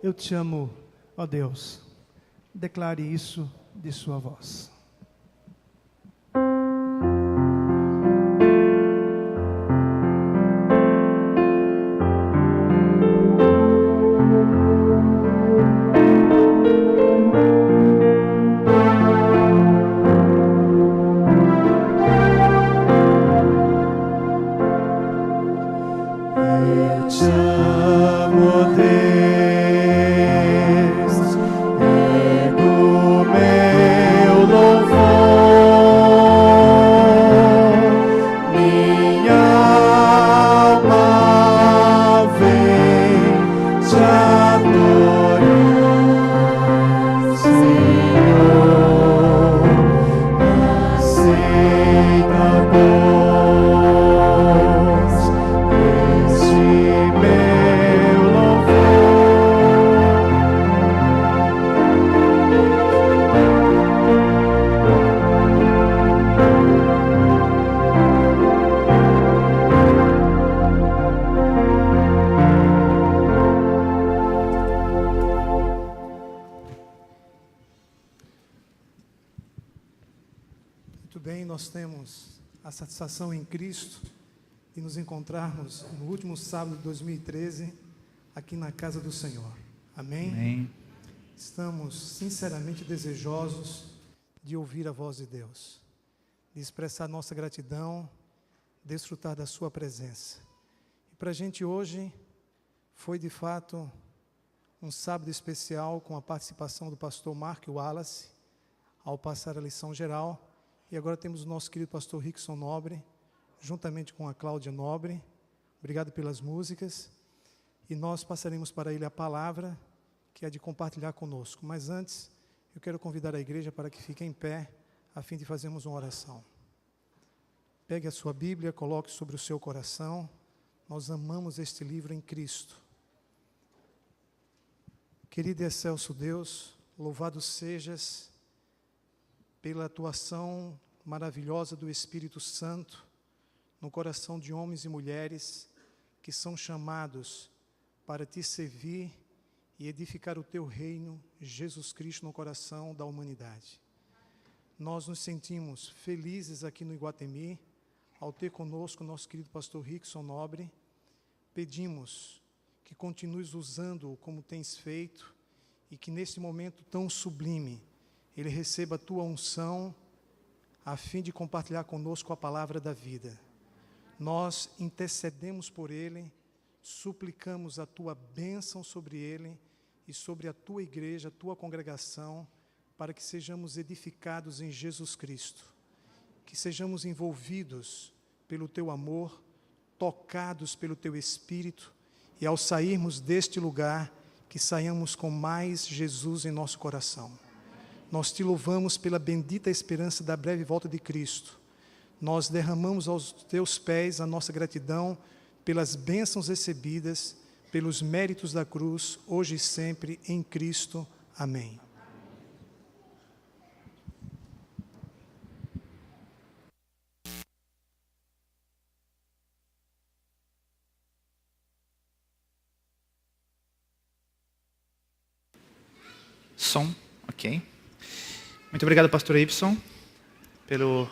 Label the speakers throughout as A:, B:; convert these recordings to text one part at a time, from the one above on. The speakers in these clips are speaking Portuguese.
A: Eu te amo, ó Deus. Declare isso de sua voz. Satisfação em Cristo e nos encontrarmos no último sábado de 2013 aqui na casa do Senhor. Amém?
B: Amém.
A: Estamos sinceramente desejosos de ouvir a voz de Deus, de expressar nossa gratidão, desfrutar da sua presença. E para a gente hoje foi de fato um sábado especial com a participação do pastor Mark Wallace ao passar a lição geral. E agora temos o nosso querido pastor Rickson Nobre, juntamente com a Cláudia Nobre. Obrigado pelas músicas. E nós passaremos para ele a palavra, que é de compartilhar conosco. Mas antes, eu quero convidar a igreja para que fique em pé, a fim de fazermos uma oração. Pegue a sua Bíblia, coloque sobre o seu coração. Nós amamos este livro em Cristo. Querido e excelso Deus, louvado sejas pela atuação maravilhosa do Espírito Santo no coração de homens e mulheres que são chamados para te servir e edificar o teu reino, Jesus Cristo, no coração da humanidade. Nós nos sentimos felizes aqui no Iguatemi, ao ter conosco o nosso querido pastor Rickson Nobre. Pedimos que continues usando-o como tens feito e que nesse momento tão sublime ele receba a tua unção, a fim de compartilhar conosco a palavra da vida. Nós intercedemos por ele, suplicamos a tua bênção sobre ele e sobre a tua igreja, a tua congregação, para que sejamos edificados em Jesus Cristo, que sejamos envolvidos pelo teu amor, tocados pelo teu Espírito, e ao sairmos deste lugar, que saiamos com mais Jesus em nosso coração. Nós te louvamos pela bendita esperança da breve volta de Cristo. Nós derramamos aos teus pés a nossa gratidão pelas bênçãos recebidas, pelos méritos da cruz, hoje e sempre, em Cristo. Amém.
B: Som, ok. Muito obrigado, pastor Ibson, pelo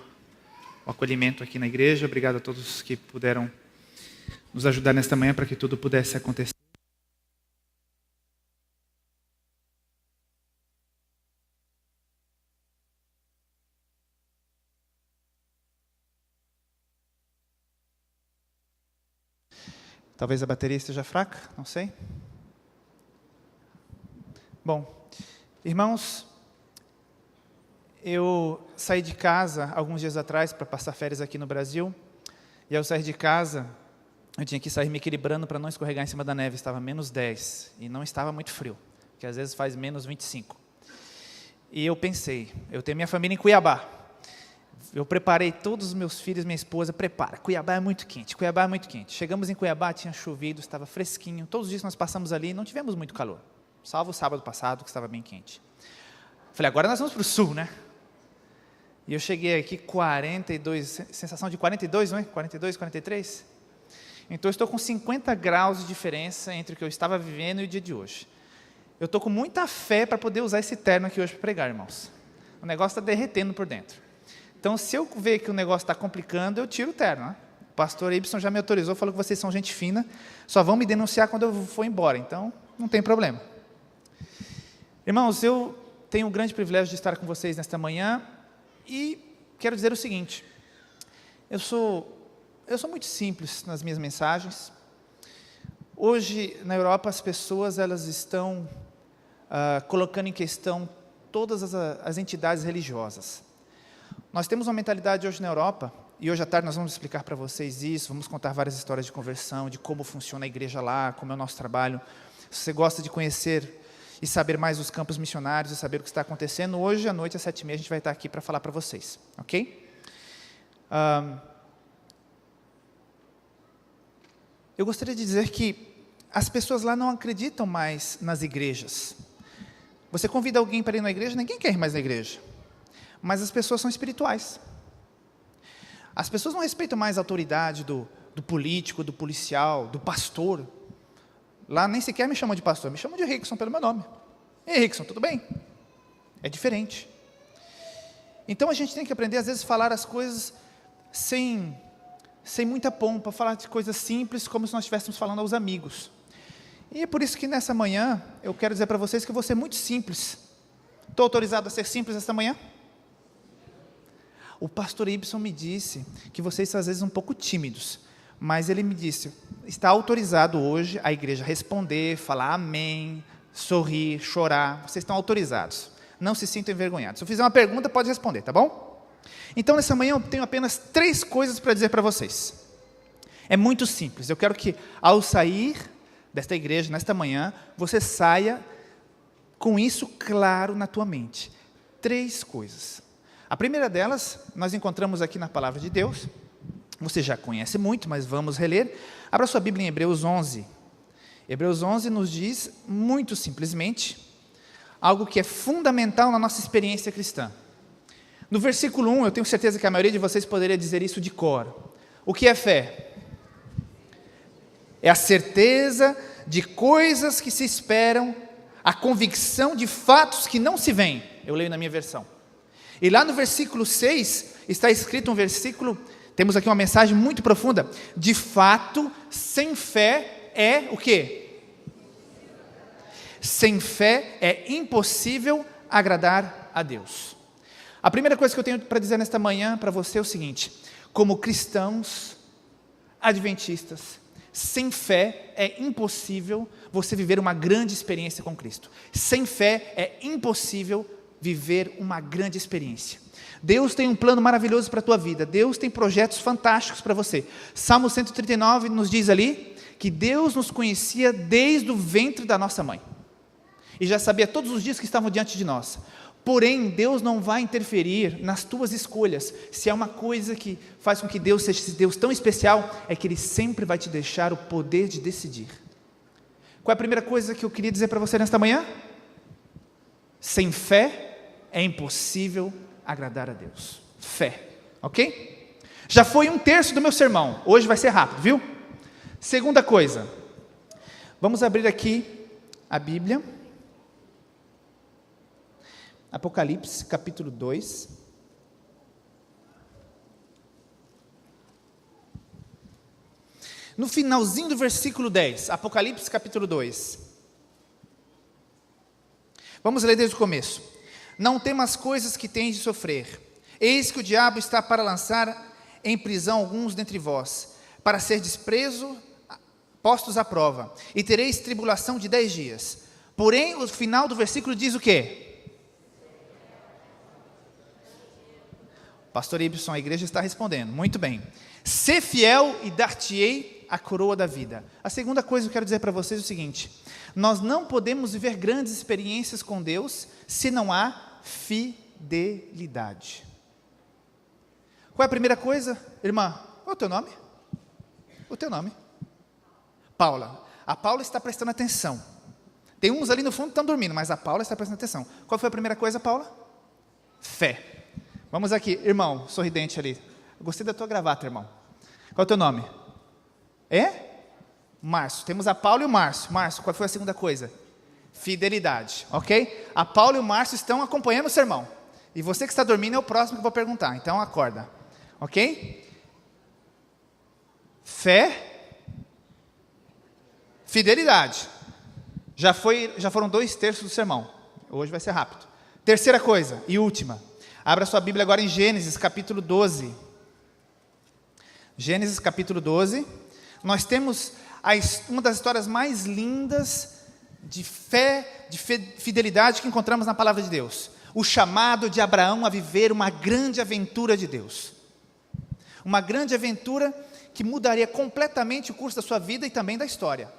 B: acolhimento aqui na igreja. Obrigado a todos que puderam nos ajudar nesta manhã para que tudo pudesse acontecer. Talvez a bateria esteja fraca, não sei. Bom, irmãos, eu saí de casa alguns dias atrás para passar férias aqui no Brasil. E ao sair de casa, eu tinha que sair me equilibrando para não escorregar em cima da neve. Estava -10 e não estava muito frio, que às vezes faz -25. E eu pensei, eu tenho minha família em Cuiabá. Eu preparei todos os meus filhos, minha esposa, prepara. Cuiabá é muito quente, Cuiabá é muito quente. Chegamos em Cuiabá, tinha chovido, estava fresquinho. Todos os dias que nós passamos ali, não tivemos muito calor. Salvo o sábado passado, que estava bem quente. Falei, agora nós vamos para o sul, né? E eu cheguei aqui 42, sensação de 42, não é? 42, 43? Então eu estou com 50 graus de diferença entre o que eu estava vivendo e o dia de hoje. eu estou com muita fé para poder usar esse terno aqui hoje para pregar, irmãos. O negócio está derretendo por dentro. Então, se eu ver que o negócio está complicando, eu tiro o terno, né? O pastor Ibson já me autorizou, falou que vocês são gente fina, só vão me denunciar quando eu for embora, então não tem problema. Irmãos, eu tenho o grande privilégio de estar com vocês nesta manhã e quero dizer o seguinte, eu sou muito simples nas minhas mensagens. Hoje, na Europa, as pessoas elas estão colocando em questão todas as entidades religiosas. Nós temos uma mentalidade hoje na Europa, e hoje à tarde nós vamos explicar para vocês isso, vamos contar várias histórias de conversão, de como funciona a igreja lá, como é o nosso trabalho. Se você gosta de conhecer e saber mais dos campos missionários e saber o que está acontecendo, hoje à noite às 7h30 a gente vai estar aqui para falar para vocês, ok? Eu gostaria de dizer que as pessoas lá não acreditam mais nas igrejas. Você convida alguém para ir na igreja, ninguém quer ir mais na igreja. Mas as pessoas são espirituais. As pessoas não respeitam mais a autoridade do político, do policial, do pastor. Lá nem sequer me chamam de pastor, me chamam de Rickson pelo meu nome. Ei, Rickson, tudo bem? É diferente. Então a gente tem que aprender, às vezes, a falar as coisas sem muita pompa, falar de coisas simples, como se nós estivéssemos falando aos amigos. E é por isso que nessa manhã, eu quero dizer para vocês que eu vou ser muito simples. Estou autorizado a ser simples esta manhã? O pastor Ibson me disse que vocês são às vezes um pouco tímidos, mas ele me disse, está autorizado hoje a igreja responder, falar amém, sorrir, chorar, vocês estão autorizados, não se sintam envergonhados. Se eu fizer uma pergunta, pode responder, tá bom? Então, nessa manhã, eu tenho apenas 3 coisas para dizer para vocês. É muito simples, eu quero que, ao sair desta igreja, nesta manhã, você saia com isso claro na tua mente. 3 coisas. A primeira delas, nós encontramos aqui na Palavra de Deus, você já conhece muito, mas vamos reler. Abra sua Bíblia em Hebreus 11. Hebreus 11 nos diz, muito simplesmente, algo que é fundamental na nossa experiência cristã. No versículo 1, eu tenho certeza que a maioria de vocês poderia dizer isso de cor. O que é fé? É a certeza de coisas que se esperam, a convicção de fatos que não se veem. Eu leio na minha versão. E lá no versículo 6, está escrito um versículo, temos aqui uma mensagem muito profunda. De fato, sem fé é o quê? Sem fé é impossível agradar a Deus. A primeira coisa que eu tenho para dizer nesta manhã para você é o seguinte: como cristãos adventistas, sem fé é impossível você viver uma grande experiência com Cristo. Sem fé é impossível viver uma grande experiência. Deus tem um plano maravilhoso para a tua vida. Deus tem projetos fantásticos para você. Salmo 139 nos diz ali que Deus nos conhecia desde o ventre da nossa mãe. E já sabia todos os dias que estavam diante de nós. Porém, Deus não vai interferir nas tuas escolhas. Se há uma coisa que faz com que Deus seja esse Deus tão especial, é que Ele sempre vai te deixar o poder de decidir. Qual é a primeira coisa que eu queria dizer para você nesta manhã? Sem fé é impossível agradar a Deus. Fé, ok? Já foi 1/3 do meu sermão, hoje vai ser rápido, viu? Segunda coisa, vamos abrir aqui a Bíblia, Apocalipse, capítulo 2. No finalzinho do versículo 10, Apocalipse, capítulo 2. Vamos ler desde o começo. Não temas coisas que tens de sofrer. Eis que o diabo está para lançar em prisão alguns dentre vós, para ser desprezo, postos à prova, e tereis tribulação de 10 dias. Porém, o final do versículo diz o quê? Pastor Ibson, a igreja está respondendo, muito bem. Sê fiel e dar-te-ei a coroa da vida. A segunda coisa que eu quero dizer para vocês é o seguinte: nós não podemos viver grandes experiências com Deus se não há fidelidade. Qual é a primeira coisa, irmã? Qual é o teu nome? O teu nome? Paula. A Paula está prestando atenção. Tem uns ali no fundo que estão dormindo, mas a Paula está prestando atenção. Qual foi a primeira coisa, Paula? Fé. Vamos aqui, irmão, sorridente ali. Eu gostei da tua gravata, irmão. Qual é o teu nome? É? Márcio. Temos a Paula e o Márcio. Márcio, qual foi a segunda coisa? Fidelidade, ok? A Paula e o Márcio estão acompanhando o sermão. E você que está dormindo é o próximo que eu vou perguntar, então acorda, ok? Fé, fidelidade. Já foram 2/3 do sermão. Hoje vai ser rápido. Terceira coisa e última. Abra sua Bíblia agora em Gênesis capítulo 12. Gênesis capítulo 12. Nós temos uma das histórias mais lindas de fé, de fidelidade que encontramos na palavra de Deus. O chamado de Abraão a viver uma grande aventura de Deus. Uma grande aventura que mudaria completamente o curso da sua vida e também da história.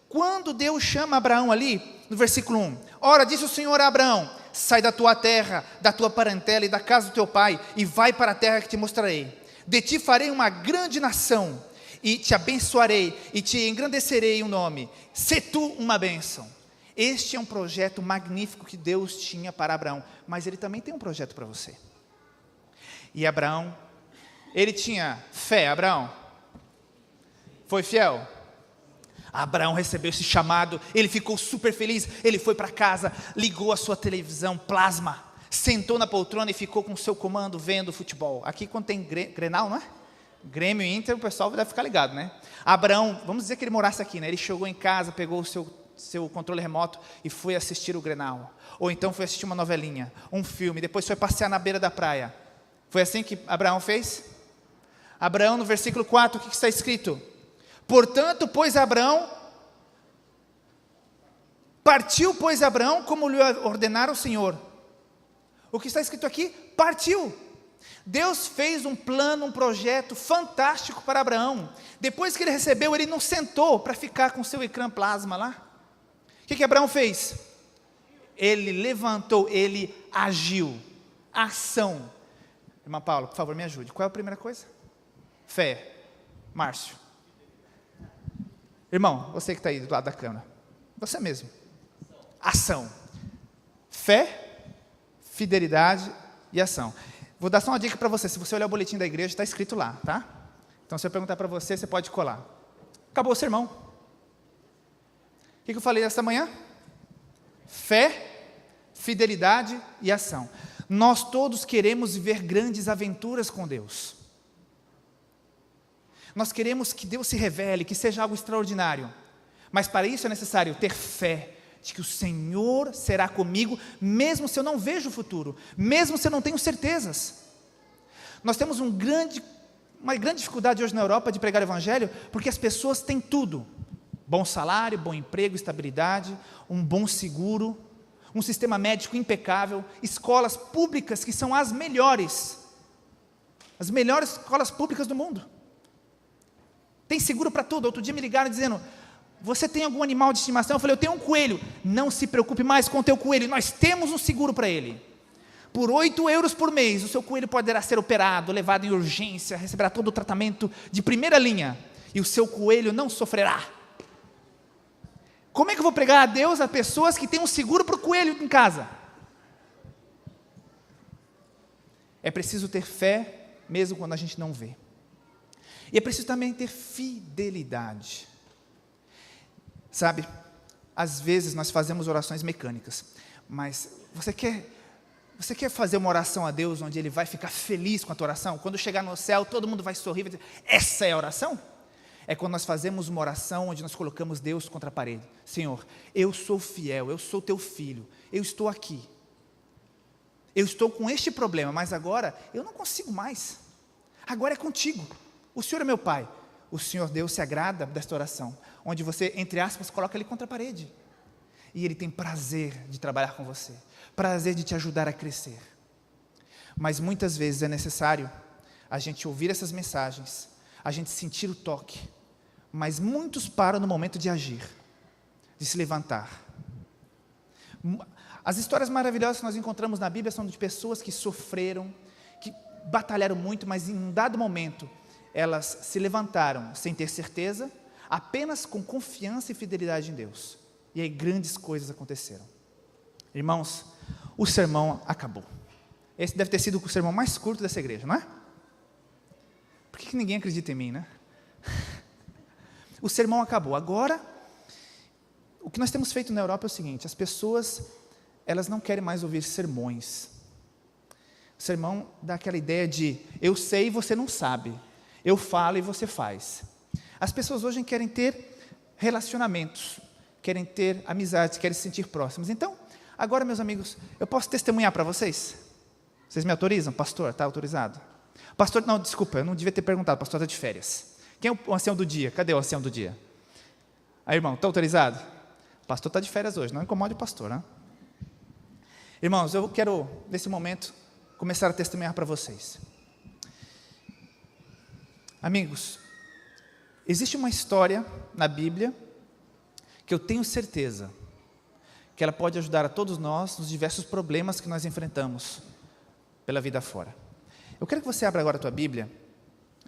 B: Quando Deus chama Abraão ali, no versículo 1, ora, disse o Senhor a Abraão, sai da tua terra, da tua parentela e da casa do teu pai, e vai para a terra que te mostrarei. De ti farei uma grande nação, e te abençoarei, e te engrandecerei o nome. Sê tu uma bênção. Este é um projeto magnífico que Deus tinha para Abraão, mas Ele também tem um projeto para você. E Abraão, ele tinha fé. Abraão foi fiel. Abraão recebeu esse chamado, ele ficou super feliz, ele foi para casa, ligou a sua televisão plasma, sentou na poltrona e ficou com o seu comando vendo futebol. Aqui quando tem Grenal, não é? Grêmio e Inter, o pessoal deve ficar ligado, né? Abraão, vamos dizer que ele morasse aqui, né? Ele chegou em casa, pegou o seu controle remoto e foi assistir o Grenal. Ou então foi assistir uma novelinha, um filme, depois foi passear na beira da praia. Foi assim que Abraão fez? Abraão, no versículo 4, o que está escrito? Portanto, partiu, pois Abraão, como lhe ordenara o Senhor. O que está escrito aqui? Partiu. Deus fez um plano, um projeto fantástico para Abraão. Depois que ele recebeu, ele não sentou para ficar com seu ecrã plasma lá. O que Abraão fez? Ele levantou, ele agiu. Ação. Irmã Paula, por favor, me ajude. Qual é a primeira coisa? Fé. Márcio. Irmão, você que está aí do lado da câmera. Você mesmo. Ação. Fé, fidelidade e ação. Vou dar só uma dica para você. Se você olhar o boletim da igreja, está escrito lá, tá? Então, se eu perguntar para você, você pode colar. Acabou o sermão. O que eu falei esta manhã? Fé, fidelidade e ação. Nós todos queremos viver grandes aventuras com Deus. Nós queremos que Deus se revele, que seja algo extraordinário. Mas para isso é necessário ter fé de que o Senhor será comigo, mesmo se eu não vejo o futuro, mesmo se eu não tenho certezas. Nós temos uma grande dificuldade hoje na Europa de pregar o Evangelho, porque as pessoas têm tudo. Bom salário, bom emprego, estabilidade, um bom seguro, um sistema médico impecável, escolas públicas que são as melhores escolas públicas do mundo. Tem seguro para tudo. Outro dia me ligaram dizendo, você tem algum animal de estimação? Eu falei, eu tenho um coelho. Não se preocupe mais com o teu coelho, nós temos um seguro para ele. Por 8 euros por mês, o seu coelho poderá ser operado, levado em urgência, receberá todo o tratamento de primeira linha, e o seu coelho não sofrerá. Como é que eu vou pregar a Deus a pessoas que têm um seguro para o coelho em casa? É preciso ter fé, mesmo quando a gente não vê. E é preciso também ter fidelidade. Sabe, às vezes nós fazemos orações mecânicas, mas você quer fazer uma oração a Deus onde Ele vai ficar feliz com a tua oração? Quando chegar no céu, todo mundo vai sorrir, vai dizer, essa é a oração? É quando nós fazemos uma oração onde nós colocamos Deus contra a parede. Senhor, eu sou fiel, eu sou teu filho, eu estou aqui. Eu estou com este problema, mas agora eu não consigo mais. Agora é contigo. O Senhor é meu Pai. O Senhor Deus se agrada desta oração, onde você, entre aspas, coloca Ele contra a parede. E Ele tem prazer de trabalhar com você, prazer de te ajudar a crescer. Mas muitas vezes é necessário a gente ouvir essas mensagens, a gente sentir o toque, mas muitos param no momento de agir, de se levantar. As histórias maravilhosas que nós encontramos na Bíblia são de pessoas que sofreram, que batalharam muito, mas em um dado momento, elas se levantaram sem ter certeza, apenas com confiança e fidelidade em Deus. E aí grandes coisas aconteceram. Irmãos, o sermão acabou. Esse deve ter sido o sermão mais curto dessa igreja, não é? Por que ninguém acredita em mim, né? O sermão acabou. Agora, o que nós temos feito na Europa é o seguinte: as pessoas, elas não querem mais ouvir sermões. O sermão dá aquela ideia de eu sei e você não sabe, eu falo e você faz. As pessoas hoje querem ter relacionamentos, querem ter amizades, querem se sentir próximas. Então, agora, meus amigos, eu posso testemunhar para vocês? Vocês me autorizam? Pastor, está autorizado? Pastor, não, desculpa, eu não devia ter perguntado, pastor está de férias. Quem é o ancião do dia? Cadê o ancião do dia? Aí, irmão, está autorizado? O pastor está de férias hoje, não incomode o pastor, né? Irmãos, eu quero, nesse momento, começar a testemunhar para vocês. Amigos, existe uma história na Bíblia que eu tenho certeza que ela pode ajudar a todos nós nos diversos problemas que nós enfrentamos pela vida fora. Eu quero que você abra agora a tua Bíblia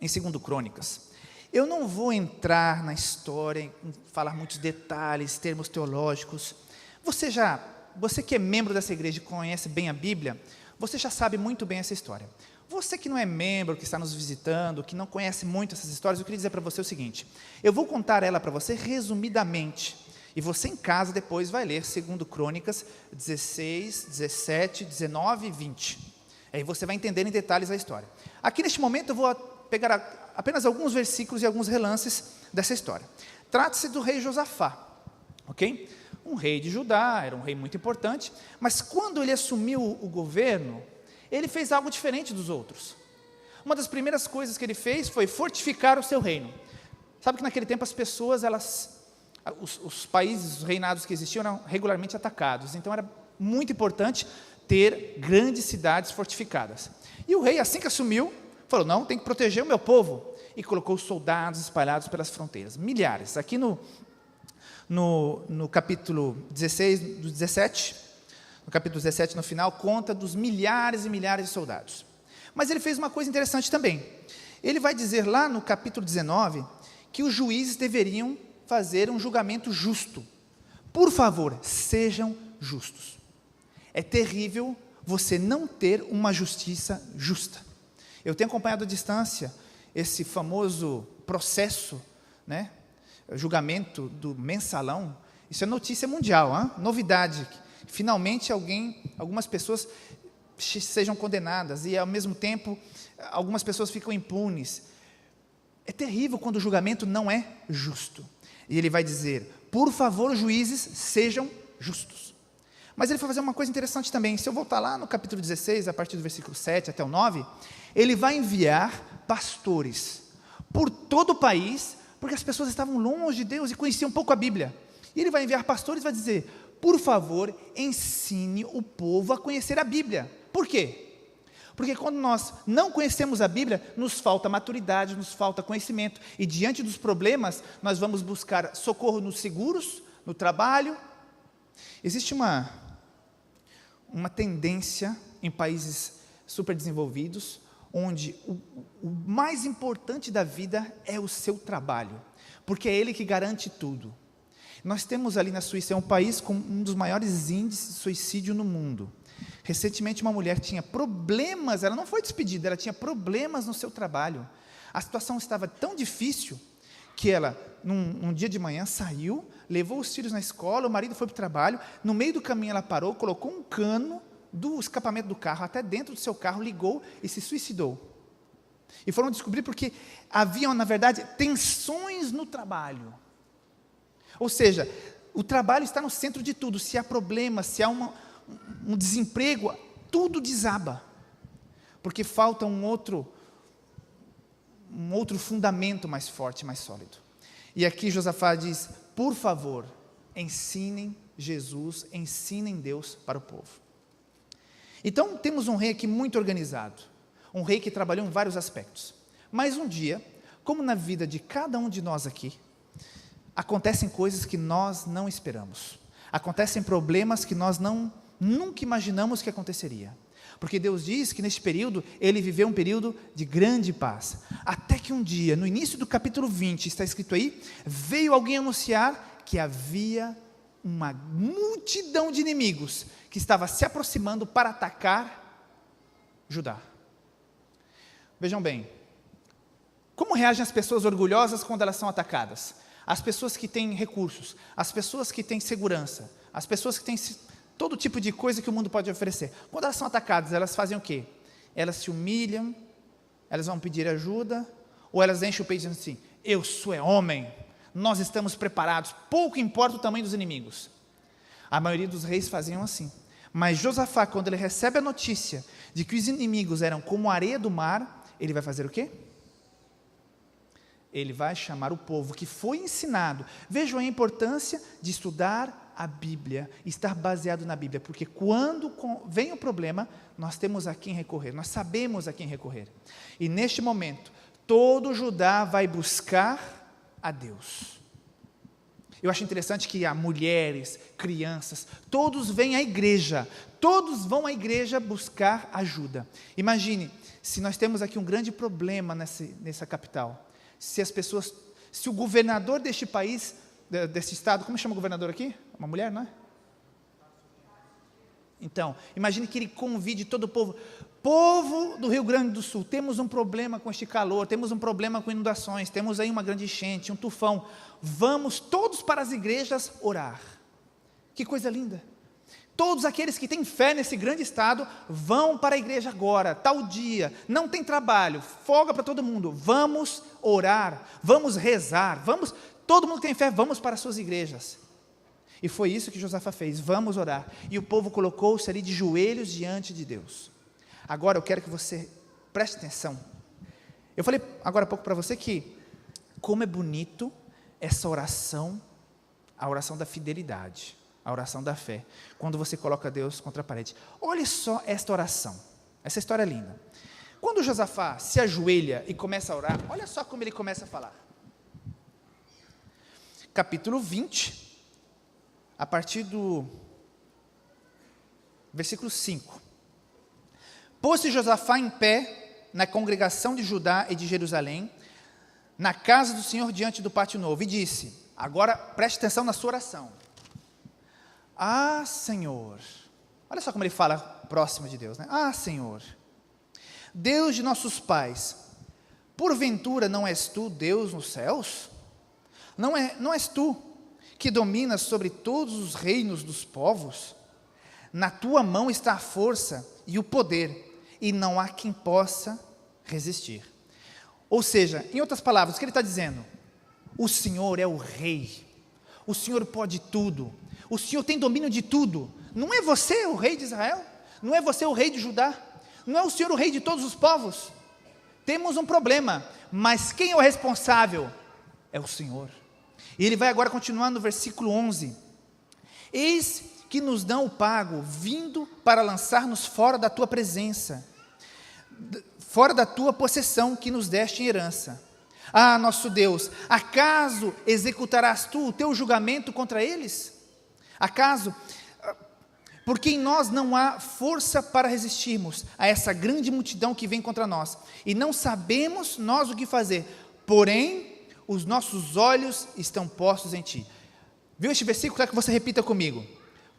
B: em 2 Crônicas. Eu não vou entrar na história, falar muitos detalhes, termos teológicos. Você que é membro dessa igreja e conhece bem a Bíblia, você já sabe muito bem essa história. Você que não é membro, que está nos visitando, que não conhece muito essas histórias, eu queria dizer para você o seguinte: eu vou contar ela para você resumidamente, e você em casa depois vai ler 2 Crônicas 16, 17, 19 e 20. Aí você vai entender em detalhes a história. Aqui neste momento eu vou pegar apenas alguns versículos e alguns relances dessa história. Trata-se do rei Josafá, ok? Um rei de Judá, era um rei muito importante, mas quando ele assumiu o governo, ele fez algo diferente dos outros. Uma das primeiras coisas que ele fez foi fortificar o seu reino. Sabe que naquele tempo as pessoas, os países, os reinados que existiam eram regularmente atacados, então era muito importante ter grandes cidades fortificadas. E o rei, assim que assumiu, falou: não, tem que proteger o meu povo, e colocou soldados espalhados pelas fronteiras, milhares. Aqui no capítulo 16, do 17, no capítulo 17, no final, conta dos milhares e milhares de soldados. Mas ele fez uma coisa interessante também. Ele vai dizer lá no capítulo 19, que os juízes deveriam fazer um julgamento justo. Por favor, sejam justos. É terrível você não ter uma justiça justa. Eu tenho acompanhado à distância esse famoso processo, né? Julgamento do mensalão. Isso é notícia mundial, hein? Novidade. Finalmente algumas pessoas sejam condenadas e ao mesmo tempo algumas pessoas ficam impunes. É terrível quando o julgamento não é justo. E ele vai dizer: por favor, juízes, sejam justos. Mas ele vai fazer uma coisa interessante também. Se eu voltar lá no capítulo 16, a partir do versículo 7 até o 9, ele vai enviar pastores por todo o país, porque as pessoas estavam longe de Deus e conheciam pouco a Bíblia. E ele vai enviar pastores e vai dizer: por favor, ensine o povo a conhecer a Bíblia. Por quê? Porque quando nós não conhecemos a Bíblia, nos falta maturidade, nos falta conhecimento. E diante dos problemas, nós vamos buscar socorro nos seguros, no trabalho. Existe uma tendência em países superdesenvolvidos, onde o mais importante da vida é o seu trabalho, porque é ele que garante tudo. Nós temos ali na Suíça, é um país com um dos maiores índices de suicídio no mundo. Recentemente uma mulher tinha problemas, ela não foi despedida, ela tinha problemas no seu trabalho. A situação estava tão difícil que ela, num dia de manhã, saiu, levou os filhos na escola, o marido foi para o trabalho, no meio do caminho ela parou, colocou um cano do escapamento do carro até dentro do seu carro, ligou e se suicidou. E foram descobrir porque haviam, na verdade, tensões no trabalho. Ou seja, o trabalho está no centro de tudo. Se há problema, se há um desemprego, tudo desaba, porque falta um outro fundamento mais forte, mais sólido. E aqui Josafá diz: por favor, ensinem Jesus, ensinem Deus para o povo. Então temos um rei aqui muito organizado, um rei que trabalhou em vários aspectos. Mas um dia, como na vida de cada um de nós aqui, acontecem coisas que nós não esperamos, acontecem problemas que nós nunca imaginamos que aconteceria, porque Deus diz que neste período, ele viveu um período de grande paz, até que um dia, no início do capítulo 20, está escrito aí, veio alguém anunciar que havia uma multidão de inimigos, que estava se aproximando para atacar Judá. Vejam bem, como reagem as pessoas orgulhosas quando elas são atacadas? as pessoas que têm recursos, as pessoas que têm segurança, as pessoas que têm todo tipo de coisa que o mundo pode oferecer. Quando elas são atacadas, elas fazem o quê? Elas se humilham, elas vão pedir ajuda, ou elas enchem o peito dizendo assim, eu sou homem, nós estamos preparados, pouco importa o tamanho dos inimigos. A maioria dos reis faziam assim. Mas Josafá, quando ele recebe a notícia de que os inimigos eram como a areia do mar, ele vai fazer o quê? Ele vai chamar o povo que foi ensinado. Vejam a importância de estudar a Bíblia, estar baseado na Bíblia, porque quando vem o problema, nós temos a quem recorrer, nós sabemos a quem recorrer. E neste momento, todo Judá vai buscar a Deus. Eu acho interessante que há mulheres, crianças, todos vêm à igreja, todos vão à igreja buscar ajuda. Imagine, se nós temos aqui um grande problema nessa capital, se o governador deste país, desse estado, como chama o governador aqui? Uma mulher, não é? Então, imagine que ele convide todo o povo do Rio Grande do Sul, temos um problema com este calor, temos um problema com inundações, temos aí uma grande enchente, um tufão, vamos todos para as igrejas orar. Que coisa linda! Todos aqueles que têm fé nesse grande estado, vão para a igreja agora, tal dia, não tem trabalho, folga para todo mundo, vamos orar, vamos rezar, todo mundo que tem fé, vamos para as suas igrejas. E foi isso que Josafá fez, vamos orar. E o povo colocou-se ali de joelhos diante de Deus. Agora eu quero que você preste atenção. Eu falei agora há pouco para você que, como é bonito essa oração, a oração da fidelidade, a oração da fé, quando você coloca Deus contra a parede. Olha só esta oração, essa história é linda. Quando Josafá se ajoelha e começa a orar, olha só como ele começa a falar. Capítulo 20, a partir do versículo 5. Pôs-se Josafá em pé na congregação de Judá e de Jerusalém, na casa do Senhor diante do pátio novo, e disse, agora preste atenção na sua oração. Ah, Senhor, olha só como ele fala próximo de Deus, né? Ah, Senhor, Deus de nossos pais, porventura não és tu Deus nos céus? Não és tu que dominas sobre todos os reinos dos povos? Na tua mão está a força e o poder, e não há quem possa resistir. Ou seja, em outras palavras, o que ele está dizendo? O Senhor é o rei, o Senhor pode tudo, o Senhor tem domínio de tudo. Não é você o rei de Israel? Não é você o rei de Judá? Não é o Senhor o rei de todos os povos? Temos um problema, mas quem é o responsável? É o Senhor. E ele vai agora continuar no versículo 11. Eis que nos dão o pago, vindo para lançar-nos fora da tua presença, fora da tua possessão que nos deste em herança. Ah, nosso Deus, acaso executarás tu o teu julgamento contra eles? Acaso, porque em nós não há força para resistirmos a essa grande multidão que vem contra nós, e não sabemos nós o que fazer, porém, os nossos olhos estão postos em ti. Viu este versículo? Quero que você repita comigo.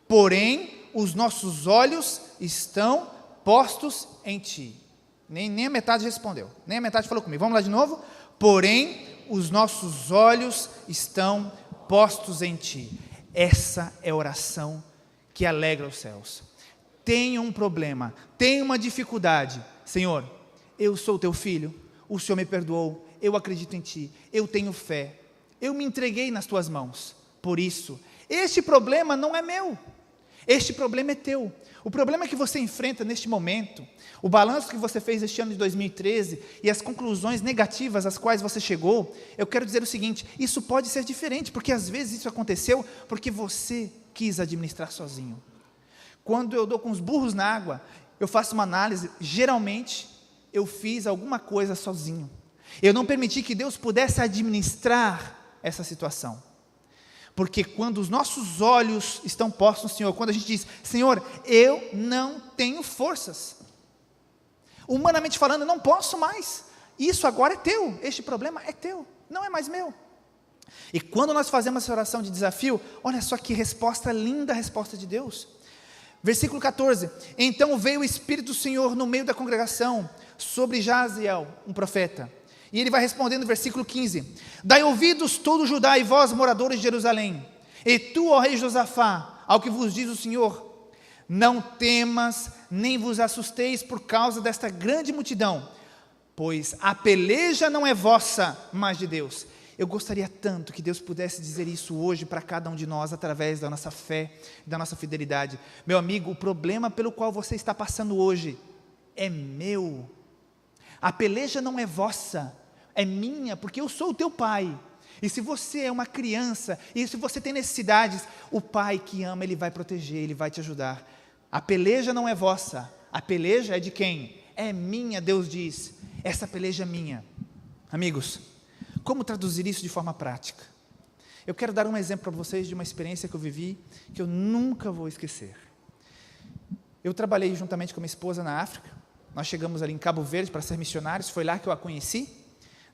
B: Porém, os nossos olhos estão postos em ti. Nem a metade respondeu, nem a metade falou comigo. Vamos lá de novo? Porém, os nossos olhos estão postos em ti. Essa é a oração que alegra os céus. Tenho um problema, tenho uma dificuldade. Senhor, eu sou teu filho, o Senhor me perdoou, eu acredito em ti, eu tenho fé, eu me entreguei nas tuas mãos. Por isso, este problema não é meu, este problema é teu. O problema que você enfrenta neste momento, o balanço que você fez este ano de 2013 e as conclusões negativas às quais você chegou, eu quero dizer o seguinte, isso pode ser diferente, porque às vezes isso aconteceu porque você quis administrar sozinho. Quando eu dou com os burros na água, eu faço uma análise, geralmente eu fiz alguma coisa sozinho. Eu não permiti que Deus pudesse administrar essa situação. Porque quando os nossos olhos estão postos no Senhor, quando a gente diz, Senhor, eu não tenho forças. Humanamente falando, eu não posso mais. Isso agora é teu, este problema é teu, não é mais meu. E quando nós fazemos essa oração de desafio, olha só que resposta linda, a resposta de Deus. Versículo 14, então veio o Espírito do Senhor no meio da congregação, sobre Jaziel, um profeta, E ele vai responder no versículo 15: dai ouvidos todo Judá e vós, moradores de Jerusalém, e tu, ó rei Josafá, ao que vos diz o Senhor, não temas, nem vos assusteis por causa desta grande multidão, pois a peleja não é vossa, mas de Deus. Eu gostaria tanto que Deus pudesse dizer isso hoje para cada um de nós, através da nossa fé, da nossa fidelidade. Meu amigo, o problema pelo qual você está passando hoje é meu. A peleja não é vossa, é minha, porque eu sou o teu pai. E se você é uma criança, e se você tem necessidades, o pai que ama, ele vai proteger, ele vai te ajudar. A peleja não é vossa, a peleja é de quem? É minha, Deus diz. Essa peleja é minha. Amigos, como traduzir isso de forma prática? Eu quero dar um exemplo para vocês de uma experiência que eu vivi, que eu nunca vou esquecer. Eu trabalhei juntamente com minha esposa na África. Nós chegamos ali em Cabo Verde para ser missionários, foi lá que eu a conheci.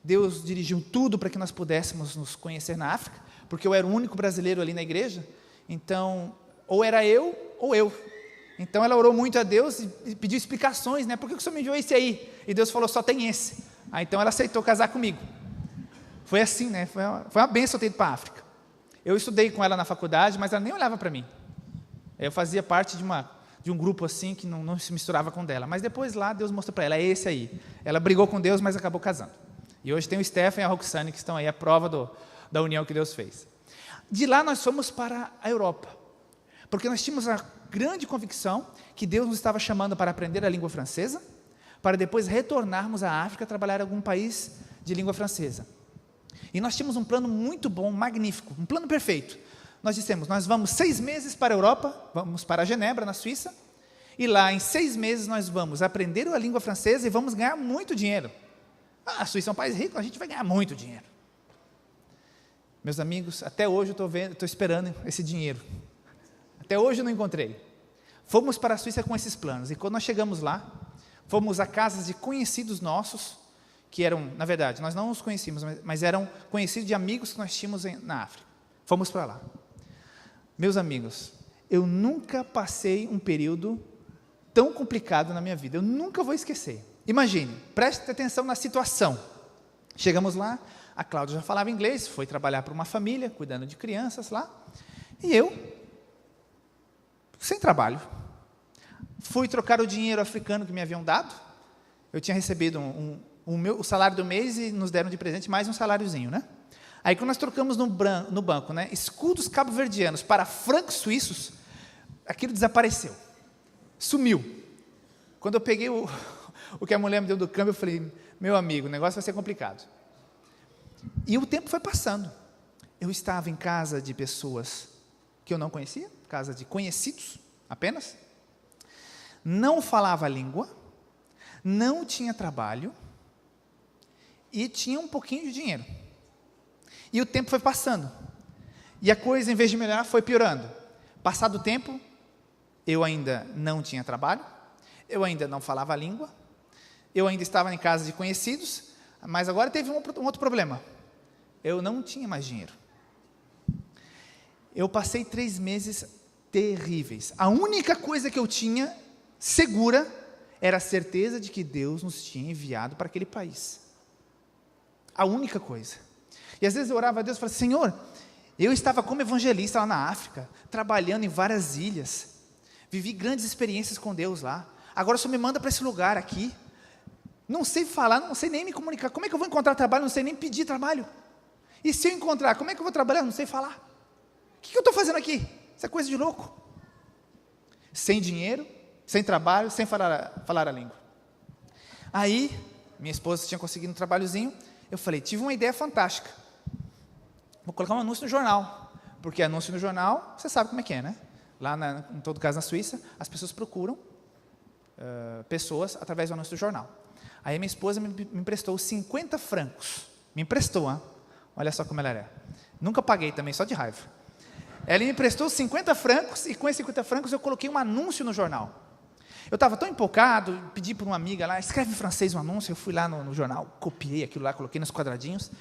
B: Deus dirigiu tudo para que nós pudéssemos nos conhecer na África, porque eu era o único brasileiro ali na igreja, então, ou era eu, ou eu. Então ela orou muito a Deus e pediu explicações, né? Por que o Senhor me enviou esse aí? E Deus falou, só tem esse. Então ela aceitou casar comigo. Foi assim, né? Foi uma bênção ter ido para a África. Eu estudei com ela na faculdade, mas ela nem olhava para mim. Eu fazia parte de um grupo assim, que não se misturava com o dela. Mas depois lá, Deus mostrou para ela, é esse aí. Ela brigou com Deus, mas acabou casando. E hoje tem o Stephen e a Roxane, que estão aí, a prova da união que Deus fez. De lá nós fomos para a Europa, porque nós tínhamos a grande convicção que Deus nos estava chamando para aprender a língua francesa, para depois retornarmos à África, trabalhar em algum país de língua francesa. E nós tínhamos um plano muito bom, magnífico, um plano perfeito. Nós dissemos, nós vamos 6 meses para a Europa, vamos para Genebra, na Suíça, e lá em 6 meses nós vamos aprender a língua francesa e vamos ganhar muito dinheiro. A Suíça é um país rico, a gente vai ganhar muito dinheiro. Meus amigos, até hoje eu estou esperando esse dinheiro. Até hoje eu não encontrei. Fomos para a Suíça com esses planos, e quando nós chegamos lá, fomos a casas de conhecidos nossos, que eram, na verdade, nós não os conhecíamos, mas eram conhecidos de amigos que nós tínhamos na África. Fomos para lá. Meus amigos, eu nunca passei um período tão complicado na minha vida, eu nunca vou esquecer. Imagine, preste atenção na situação. Chegamos lá, a Cláudia já falava inglês, foi trabalhar para uma família, cuidando de crianças lá, e eu, sem trabalho, fui trocar o dinheiro africano que me haviam dado. Eu tinha recebido o salário do mês e nos deram de presente mais um saláriozinho, né? Aí quando nós trocamos no banco, né, escudos cabo-verdianos para francos suíços, aquilo desapareceu, sumiu. Quando eu peguei o que a mulher me deu do câmbio, eu falei, meu amigo, o negócio vai ser complicado. E o tempo foi passando. Eu estava em casa de pessoas que eu não conhecia, casa de conhecidos apenas, não falava a língua, não tinha trabalho e tinha um pouquinho de dinheiro. E o tempo foi passando. E a coisa, em vez de melhorar, foi piorando. Passado o tempo, eu ainda não tinha trabalho, eu ainda não falava a língua, eu ainda estava em casa de conhecidos, mas agora teve um outro problema. Eu não tinha mais dinheiro. Eu passei 3 meses terríveis. A única coisa que eu tinha segura era a certeza de que Deus nos tinha enviado para aquele país. A única coisa. E às vezes eu orava a Deus e falava, Senhor, eu estava como evangelista lá na África, trabalhando em várias ilhas, vivi grandes experiências com Deus lá, agora o Senhor me manda para esse lugar aqui, não sei falar, não sei nem me comunicar, como é que eu vou encontrar trabalho, não sei nem pedir trabalho, e se eu encontrar, como é que eu vou trabalhar, não sei falar, o que eu estou fazendo aqui? Isso é coisa de louco, sem dinheiro, sem trabalho, sem falar a língua. Aí, minha esposa tinha conseguido um trabalhozinho, eu falei, tive uma ideia fantástica, vou colocar um anúncio no jornal, porque anúncio no jornal, você sabe como é que é, né? Lá, em todo caso na Suíça, as pessoas procuram pessoas através do anúncio do jornal. Aí minha esposa me emprestou 50 francos, me emprestou, hein? Olha só como ela é. Nunca paguei também, só de raiva. Ela me emprestou 50 francos, e com esses 50 francos eu coloquei um anúncio no jornal. Eu estava tão empolgado, pedi para uma amiga lá, escreve em francês um anúncio, eu fui lá no jornal, copiei aquilo lá, coloquei nos quadradinhos,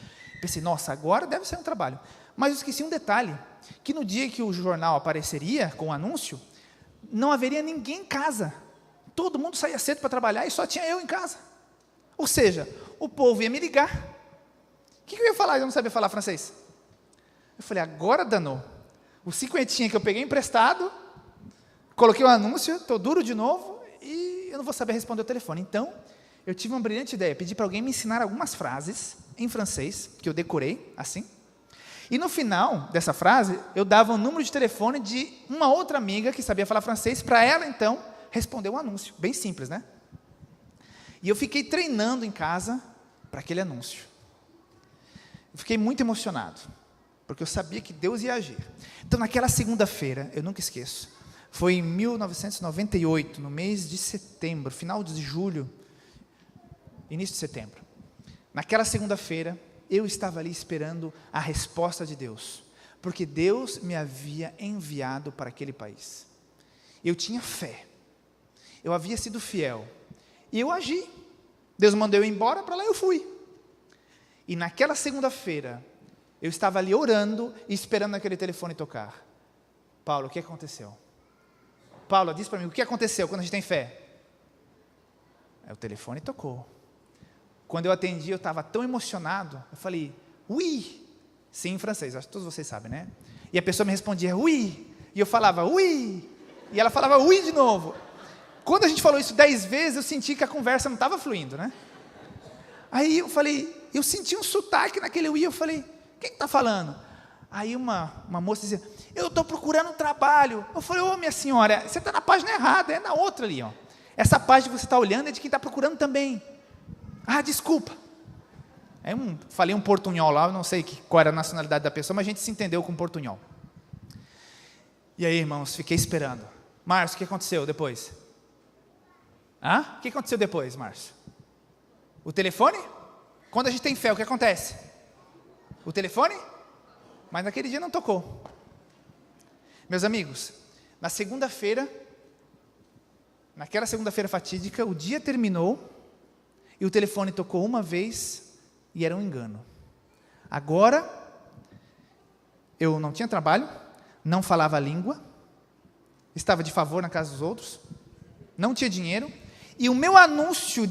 B: pensei, nossa, agora deve ser um trabalho. Mas eu esqueci um detalhe, que no dia que o jornal apareceria com o anúncio, não haveria ninguém em casa. Todo mundo saía cedo para trabalhar e só tinha eu em casa. Ou seja, o povo ia me ligar. O que eu ia falar? Eu não sabia falar francês. Eu falei, agora danou. O 50 que eu peguei emprestado, coloquei o anúncio, estou duro de novo, e eu não vou saber responder o telefone. Então, eu tive uma brilhante ideia, pedi para alguém me ensinar algumas frases em francês, que eu decorei, assim. E no final dessa frase, eu dava o número de telefone de uma outra amiga que sabia falar francês, para ela, então, responder o anúncio. Bem simples, né? E eu fiquei treinando em casa para aquele anúncio. Eu fiquei muito emocionado, porque eu sabia que Deus ia agir. Então, naquela segunda-feira, eu nunca esqueço, foi em 1998, no mês de setembro, final de julho, início de setembro. Naquela segunda-feira, eu estava ali esperando a resposta de Deus, porque Deus me havia enviado para aquele país. Eu tinha fé, eu havia sido fiel, e eu agi. Deus mandou eu ir embora, para lá eu fui. E naquela segunda-feira, eu estava ali orando e esperando aquele telefone tocar. Paulo, o que aconteceu? Paulo, diz para mim, o que aconteceu quando a gente tem fé? O telefone tocou. Quando eu atendi, eu estava tão emocionado, eu falei, oui, sim em francês, acho que todos vocês sabem, né? E a pessoa me respondia, oui, e eu falava, oui, e ela falava, oui de novo. Quando a gente falou isso 10 vezes, eu senti que a conversa não estava fluindo, né? Aí eu falei, eu senti um sotaque naquele oui, eu falei, quem está falando? Aí uma moça dizia, eu estou procurando trabalho. Eu falei, ô minha senhora, você está na página errada, é na outra ali, ó. Essa página que você está olhando é de quem está procurando também. Ah, desculpa. Aí falei um portunhol lá, eu não sei qual era a nacionalidade da pessoa, mas a gente se entendeu com portunhol. E aí, irmãos, fiquei esperando. Márcio, o que aconteceu depois? O que aconteceu depois, Márcio? O telefone? Quando a gente tem fé, o que acontece? O telefone? Mas naquele dia não tocou. Meus amigos, naquela segunda-feira fatídica, o dia terminou, e o telefone tocou uma vez, e era um engano. Agora, eu não tinha trabalho, não falava a língua, estava de favor na casa dos outros, não tinha dinheiro, e o meu anúncio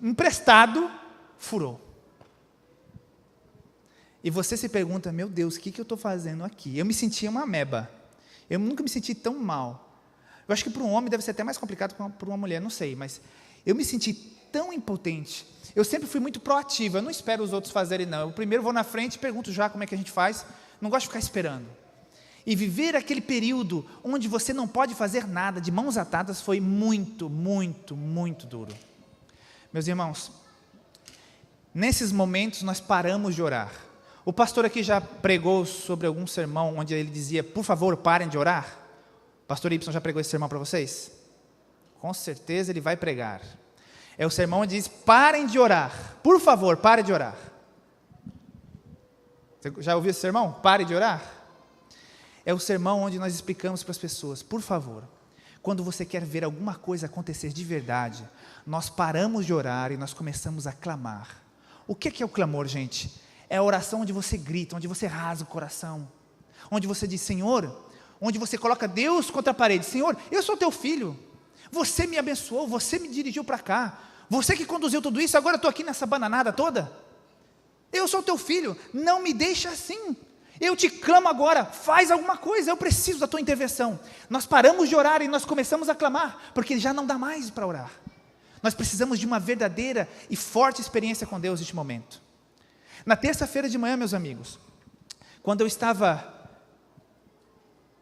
B: emprestado furou. E você se pergunta, meu Deus, o que eu estou fazendo aqui? Eu me sentia uma ameba, eu nunca me senti tão mal. Eu acho que para um homem deve ser até mais complicado que para uma mulher, não sei, mas eu me senti tão impotente. Eu sempre fui muito proativo, eu não espero os outros fazerem não, eu primeiro vou na frente e pergunto já como é que a gente faz, não gosto de ficar esperando. E viver aquele período onde você não pode fazer nada, de mãos atadas, foi muito, muito, muito duro. Meus irmãos, nesses momentos nós paramos de orar. O pastor aqui já pregou sobre algum sermão onde ele dizia, por favor, parem de orar. O pastor Y já pregou esse sermão para vocês? Com certeza ele vai pregar. É o sermão onde diz, parem de orar. Por favor, parem de orar. Você já ouviu esse sermão? Pare de orar? É o sermão onde nós explicamos para as pessoas, por favor, quando você quer ver alguma coisa acontecer de verdade, nós paramos de orar e nós começamos a clamar. O que é o clamor, gente? É a oração onde você grita, onde você rasga o coração, onde você diz, Senhor, onde você coloca Deus contra a parede, Senhor, eu sou teu filho, você me abençoou, você me dirigiu para cá, você que conduziu tudo isso, agora eu estou aqui nessa bananada toda, eu sou teu filho, não me deixa assim, eu te clamo agora, faz alguma coisa, eu preciso da tua intervenção. Nós paramos de orar e nós começamos a clamar, porque já não dá mais para orar. Nós precisamos de uma verdadeira e forte experiência com Deus neste momento. Na terça-feira de manhã, meus amigos, quando eu estava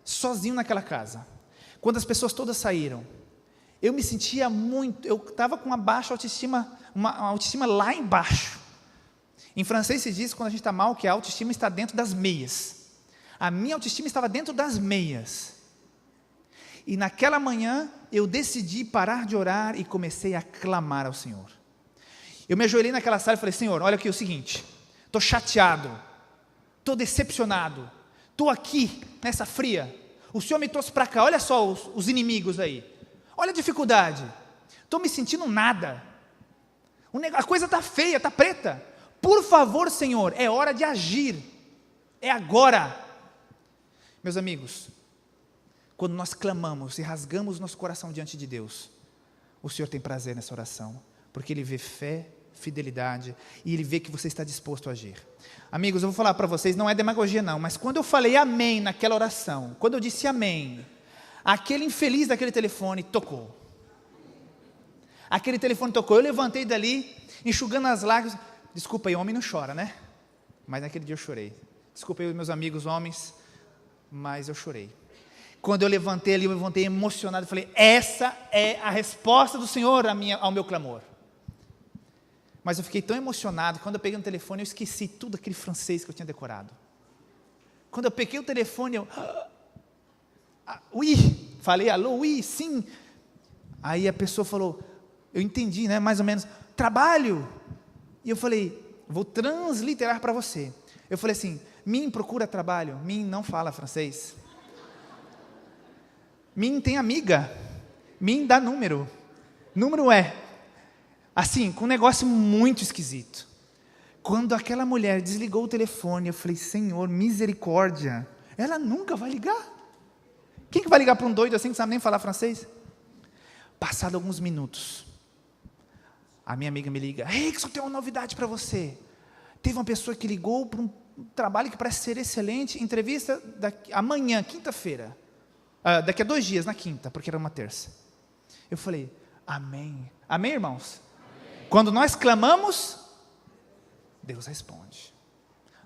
B: sozinho naquela casa, quando as pessoas todas saíram, eu me sentia eu estava com uma baixa autoestima, uma autoestima lá embaixo. Em francês se diz, quando a gente está mal, que a autoestima está dentro das meias. A minha autoestima estava dentro das meias. E naquela manhã, eu decidi parar de orar e comecei a clamar ao Senhor. Eu me ajoelhei naquela sala e falei, Senhor, olha aqui o seguinte, estou chateado, estou decepcionado, estou aqui, nessa fria, o Senhor me trouxe para cá, olha só os inimigos aí, olha a dificuldade, estou me sentindo nada, a coisa está feia, está preta, por favor, Senhor, é hora de agir, é agora. Meus amigos, quando nós clamamos e rasgamos nosso coração diante de Deus, o Senhor tem prazer nessa oração, porque Ele vê fé fidelidade, e Ele vê que você está disposto a agir. Amigos, eu vou falar para vocês, não é demagogia não, mas quando eu falei amém naquela oração, quando eu disse amém, aquele infeliz daquele telefone tocou. Aquele telefone tocou, eu levantei dali, enxugando as lágrimas. Desculpa aí, homem não chora, né? Mas naquele dia eu chorei. Desculpa aí os meus amigos homens, mas eu chorei. Quando eu levantei ali, eu levantei emocionado, falei, essa é a resposta do Senhor ao meu clamor. Mas eu fiquei tão emocionado, quando eu peguei no telefone, eu esqueci tudo aquele francês que eu tinha decorado. Quando eu peguei o telefone, eu... oui, falei, alô, oui, sim. Aí a pessoa falou, eu entendi, né, mais ou menos, trabalho. E eu falei, vou transliterar para você. Eu falei assim, Min procura trabalho. Min não fala francês. Min tem amiga. Min dá número. Número é, assim, com um negócio muito esquisito. Quando aquela mulher desligou o telefone, eu falei, Senhor, misericórdia. Ela nunca vai ligar. Quem que vai ligar para um doido assim que não sabe nem falar francês? Passado alguns minutos, a minha amiga me liga, Rickson, tem uma novidade para você. Teve uma pessoa que ligou para um trabalho que parece ser excelente, entrevista amanhã, quinta-feira, daqui a 2 dias, na quinta, porque era uma terça. Eu falei, amém. Amém, irmãos? Amém. Quando nós clamamos, Deus responde.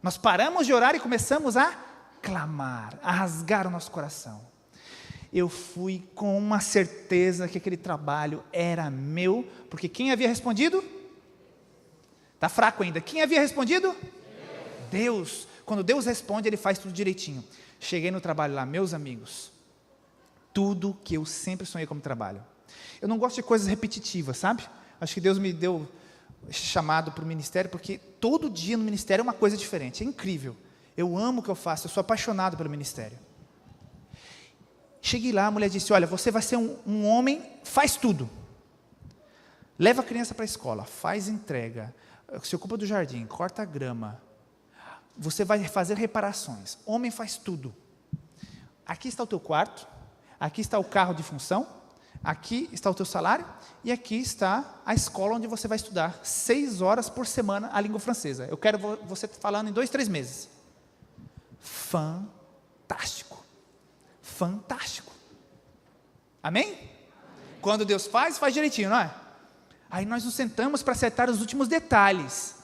B: Nós paramos de orar e começamos a clamar, a rasgar o nosso coração. Eu fui com uma certeza que aquele trabalho era meu, porque quem havia respondido? Está fraco ainda. Quem havia respondido? Deus. Quando Deus responde, Ele faz tudo direitinho. Cheguei no trabalho lá, meus amigos, tudo que eu sempre sonhei como trabalho. Eu não gosto de coisas repetitivas, sabe? Acho que Deus me deu chamado para o ministério, porque todo dia no ministério é uma coisa diferente, é incrível. Eu amo o que eu faço, eu sou apaixonado pelo ministério. Cheguei lá, a mulher disse, olha, você vai ser um homem, faz tudo. Leva a criança para a escola, faz entrega, se ocupa do jardim, corta a grama. Você vai fazer reparações. Homem faz tudo. Aqui está o teu quarto, aqui está o carro de função, aqui está o teu salário, e aqui está a escola onde você vai estudar 6 horas por semana a língua francesa. Eu quero você falando em 2, 3 meses. Fantástico. Fantástico. Amém? Quando Deus faz direitinho, não é? Aí nós nos sentamos para acertar os últimos detalhes.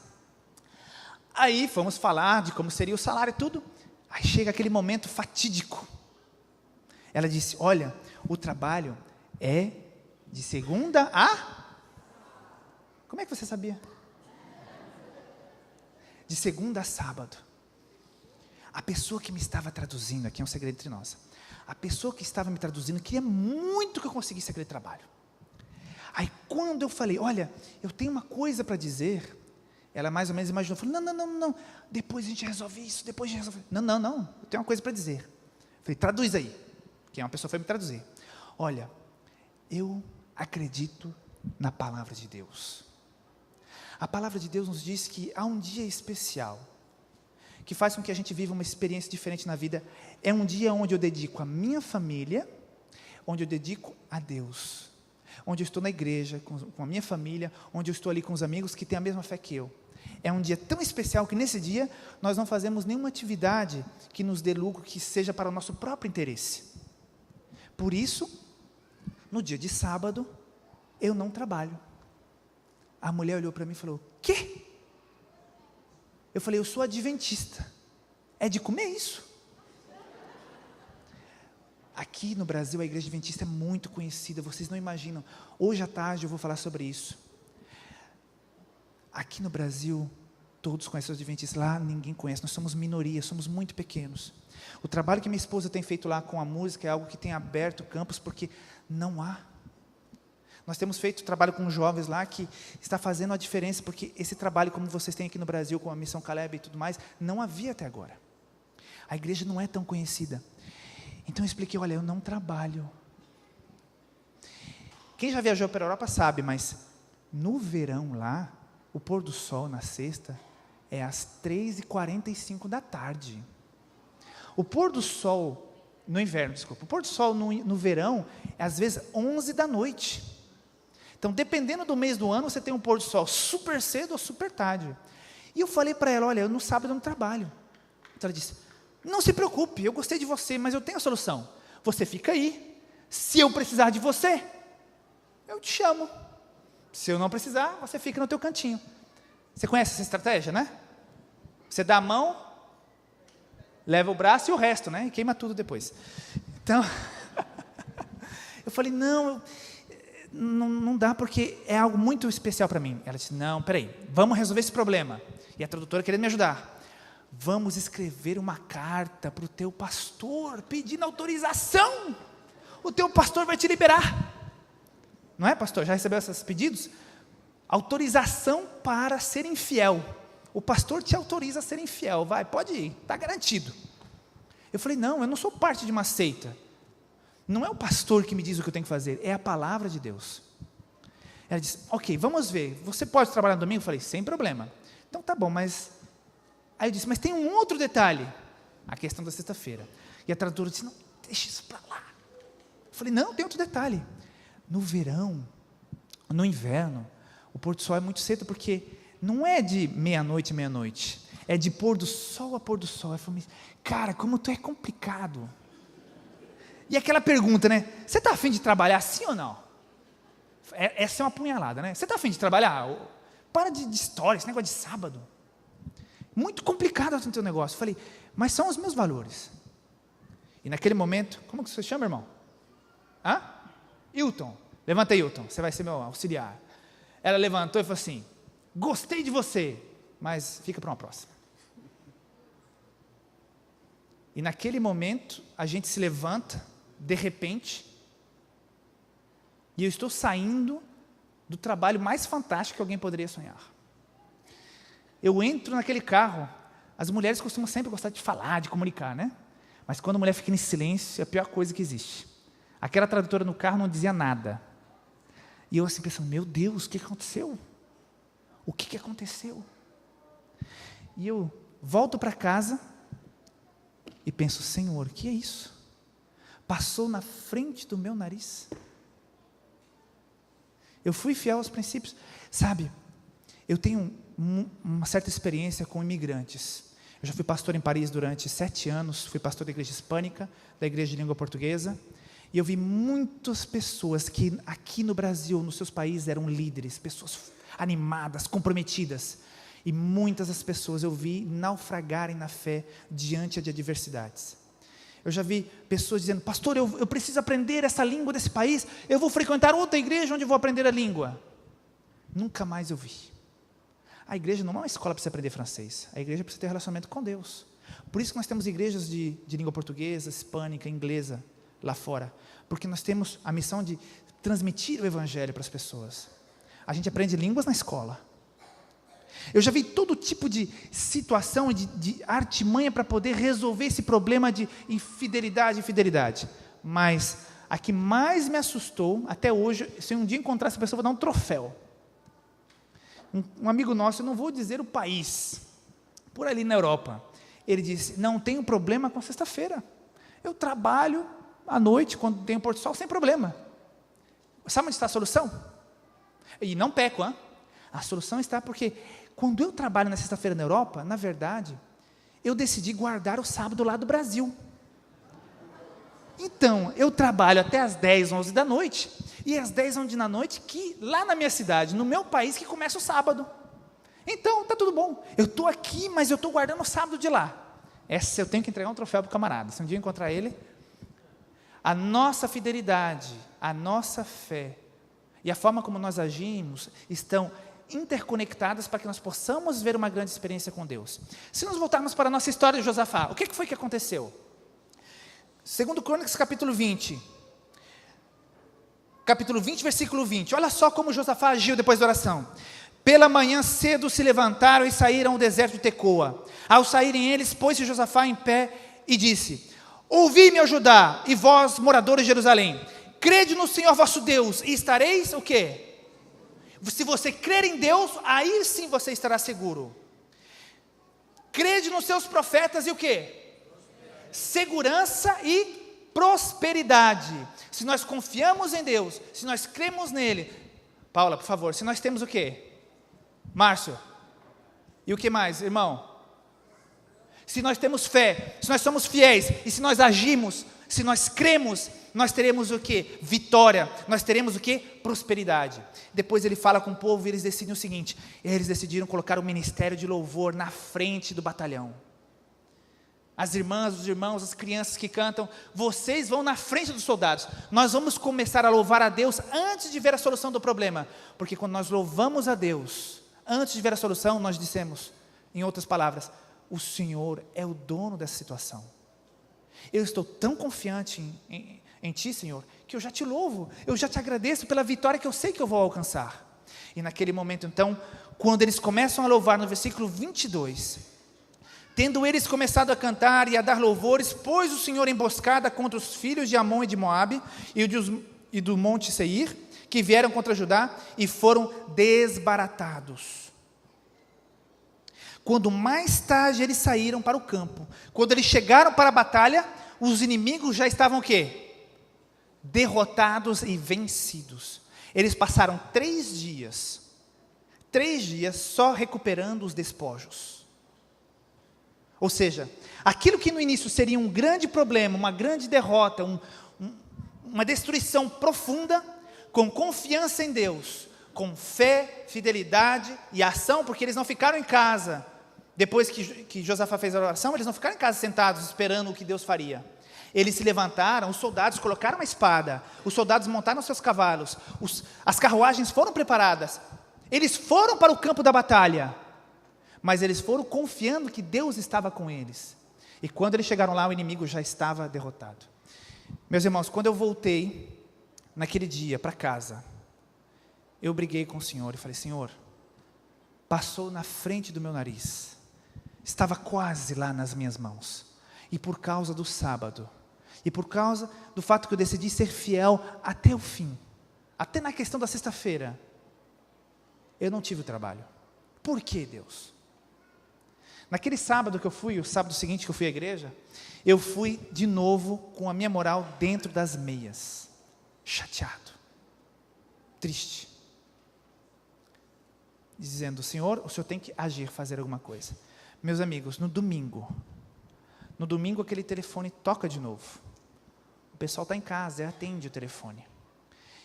B: Aí fomos falar de como seria o salário e tudo. Aí chega aquele momento fatídico. Ela disse, olha, o trabalho é de segunda a... Como é que você sabia? De segunda a sábado. A pessoa que me estava traduzindo, aqui é um segredo entre nós, a pessoa que estava me traduzindo queria muito que eu conseguisse aquele trabalho. Aí quando eu falei, olha, eu tenho uma coisa para dizer, ela mais ou menos imaginou, falou, não, depois a gente resolve isso, depois a gente resolve. Não, eu tenho uma coisa para dizer. Eu falei, traduz aí. Que uma pessoa foi me traduzir. Olha, eu acredito na palavra de Deus. A palavra de Deus nos diz que há um dia especial, que faz com que a gente viva uma experiência diferente na vida. É um dia onde eu dedico a minha família, onde eu dedico a Deus, onde eu estou na igreja, com a minha família, onde eu estou ali com os amigos que têm a mesma fé que eu. É um dia tão especial que nesse dia nós não fazemos nenhuma atividade que nos dê lucro, que seja para o nosso próprio interesse. Por isso, no dia de sábado, eu não trabalho. A mulher olhou para mim e falou, quê? Eu falei, eu sou adventista. É de comer isso? Aqui no Brasil a igreja adventista é muito conhecida, vocês não imaginam. Hoje à tarde eu vou falar sobre isso. Aqui no Brasil, todos conhecem os adventistas, lá ninguém conhece, nós somos minoria, somos muito pequenos. O trabalho que minha esposa tem feito lá com a música é algo que tem aberto campos, porque não há. Nós temos feito trabalho com jovens lá que está fazendo a diferença, porque esse trabalho, como vocês têm aqui no Brasil, com a Missão Caleb e tudo mais, não havia até agora. A igreja não é tão conhecida. Então eu expliquei, olha, eu não trabalho. Quem já viajou para a Europa sabe, mas no verão lá, o pôr do sol na sexta é às 3h45 da tarde. O pôr do sol, no inverno, desculpa, o pôr do sol no verão é às vezes 11 da noite. Então, dependendo do mês do ano, você tem um pôr do sol super cedo ou super tarde. E eu falei para ela, olha, eu no sábado eu não trabalho. Então ela disse, não se preocupe, eu gostei de você, mas eu tenho a solução. Você fica aí. Se eu precisar de você, eu te chamo. Se eu não precisar, você fica no teu cantinho. Você conhece essa estratégia, né? Você dá a mão, leva o braço e o resto, né? E queima tudo depois. Então, eu falei, não dá porque é algo muito especial para mim. Ela disse, não, peraí, vamos resolver esse problema. E a tradutora querendo me ajudar. Vamos escrever uma carta para o teu pastor, pedindo autorização. O teu pastor vai te liberar. Não é, pastor? Já recebeu esses pedidos? Autorização para ser infiel. O pastor te autoriza a ser infiel. Vai, pode ir, está garantido. Eu falei, não, eu não sou parte de uma seita. Não é o pastor que me diz o que eu tenho que fazer, é a palavra de Deus. Ela disse, ok, vamos ver, você pode trabalhar no domingo? Eu falei, sem problema. Então tá bom, mas... Aí eu disse, mas tem um outro detalhe, a questão da sexta-feira. E a tradutora disse, não, deixa isso para lá. Eu falei, não, tem outro detalhe. No verão, no inverno, o pôr do sol é muito cedo, porque não é de meia-noite, é de pôr do sol a pôr do sol. Eu falei, cara, como tu é complicado. E aquela pergunta, né, você está afim de trabalhar sim ou não? Essa é uma punhalada, né? Você está afim de trabalhar? Para de história, esse negócio de sábado. Muito complicado o teu negócio. Eu falei, mas são os meus valores. E naquele momento, como que você chama, irmão? Hã? Hilton. Levanta aí, Hilton, você vai ser meu auxiliar. Ela levantou e falou assim, gostei de você, mas fica para uma próxima. E naquele momento, a gente se levanta, de repente, e eu estou saindo do trabalho mais fantástico que alguém poderia sonhar. Eu entro naquele carro, as mulheres costumam sempre gostar de falar, de comunicar, né? Mas quando a mulher fica em silêncio, é a pior coisa que existe. Aquela tradutora no carro não dizia nada. E eu assim pensando, meu Deus, o que aconteceu? O que aconteceu? E eu volto para casa e penso, Senhor, o que é isso? Passou na frente do meu nariz. Eu fui fiel aos princípios. Sabe, eu tenho uma certa experiência com imigrantes. Eu já fui pastor em Paris durante 7 anos, fui pastor da igreja hispânica, da igreja de língua portuguesa, e eu vi muitas pessoas que aqui no Brasil, nos seus países, eram líderes, pessoas animadas, comprometidas, e muitas das pessoas eu vi naufragarem na fé diante de adversidades. Eu já vi pessoas dizendo, pastor, eu preciso aprender essa língua desse país, eu vou frequentar outra igreja onde eu vou aprender a língua. Nunca mais eu vi. A igreja não é uma escola para você aprender francês, a igreja precisa ter relacionamento com Deus. Por isso que nós temos igrejas de língua portuguesa, hispânica, inglesa, lá fora, porque nós temos a missão de transmitir o evangelho para as pessoas. A gente aprende línguas na escola. Eu já vi todo tipo de situação, de artimanha para poder resolver esse problema de infidelidade, mas a que mais me assustou, até hoje, se um dia encontrar essa pessoa, eu vou dar um troféu. Um amigo nosso, eu não vou dizer o país, por ali na Europa, ele disse, não tenho problema com a sexta-feira, eu trabalho à noite, quando tem o pôr do sol, sem problema. Sabe onde está a solução? E não peco, hein? A solução está porque, quando eu trabalho na sexta-feira na Europa, na verdade, eu decidi guardar o sábado lá do Brasil. Então, eu trabalho até as 10, 11 da noite, e às 10, 11 da noite, que lá na minha cidade, no meu país, que começa o sábado. Então, está tudo bom. Eu estou aqui, mas eu estou guardando o sábado de lá. Essa eu tenho que entregar um troféu para o camarada. Se um dia eu encontrar ele, a nossa fidelidade, a nossa fé, e a forma como nós agimos, estão interconectadas para que nós possamos ver uma grande experiência com Deus. Se nós voltarmos para a nossa história de Josafá, o que foi que aconteceu? 2 Crônicas, capítulo 20, versículo 20, olha só como Josafá agiu depois da oração. Pela manhã cedo se levantaram e saíram ao deserto de Tecoa. Ao saírem eles, pôs-se Josafá em pé e disse, ouvi-me, ó Judá, e vós, moradores de Jerusalém, crede no Senhor vosso Deus, e estareis o quê? Se você crer em Deus, aí sim você estará seguro. Crede nos seus profetas e o quê? Segurança e prosperidade. Se nós confiamos em Deus, se nós cremos nele, Paula, por favor, se nós temos o quê? Márcio. E o que mais, irmão? Se nós temos fé, se nós somos fiéis, e se nós agimos, se nós cremos, nós teremos o quê? Vitória. Nós teremos o quê? Prosperidade. Depois ele fala com o povo e eles decidem o seguinte: eles decidiram colocar o ministério de louvor na frente do batalhão. As irmãs, os irmãos, as crianças que cantam, vocês vão na frente dos soldados. Nós vamos começar a louvar a Deus antes de ver a solução do problema. Porque quando nós louvamos a Deus, antes de ver a solução, nós dissemos, em outras palavras, o Senhor é o dono dessa situação. Eu estou tão confiante em Ti, Senhor, que eu já Te louvo, eu já Te agradeço pela vitória que eu sei que eu vou alcançar. E naquele momento então, quando eles começam a louvar, no versículo 22, tendo eles começado a cantar e a dar louvores, pôs o Senhor emboscada contra os filhos de Amon e de Moabe e do monte Seir, que vieram contra Judá e foram desbaratados. Quando mais tarde eles saíram para o campo, quando eles chegaram para a batalha, os inimigos já estavam o quê? Derrotados e vencidos. Eles passaram 3 dias só recuperando os despojos. Ou seja, aquilo que no início seria um grande problema, uma grande derrota, uma destruição profunda, com confiança em Deus, com fé, fidelidade e ação, porque eles não ficaram em casa. Depois que Josafá fez a oração, eles não ficaram em casa sentados esperando o que Deus faria. Eles se levantaram, os soldados colocaram a espada, os soldados montaram seus cavalos, as carruagens foram preparadas, eles foram para o campo da batalha, mas eles foram confiando que Deus estava com eles. E quando eles chegaram lá, o inimigo já estava derrotado. Meus irmãos, quando eu voltei naquele dia para casa, eu briguei com o Senhor e falei: Senhor, passou na frente do meu nariz, estava quase lá nas minhas mãos, e por causa do sábado, e por causa do fato que eu decidi ser fiel até o fim, até na questão da sexta-feira, eu não tive o trabalho. Por que, Deus? Naquele sábado que eu fui, o sábado seguinte que eu fui à igreja, eu fui de novo com a minha moral dentro das meias, chateado, triste, dizendo: Senhor, o Senhor tem que agir, fazer alguma coisa. Meus amigos, no domingo aquele telefone toca de novo. O pessoal está em casa, atende o telefone.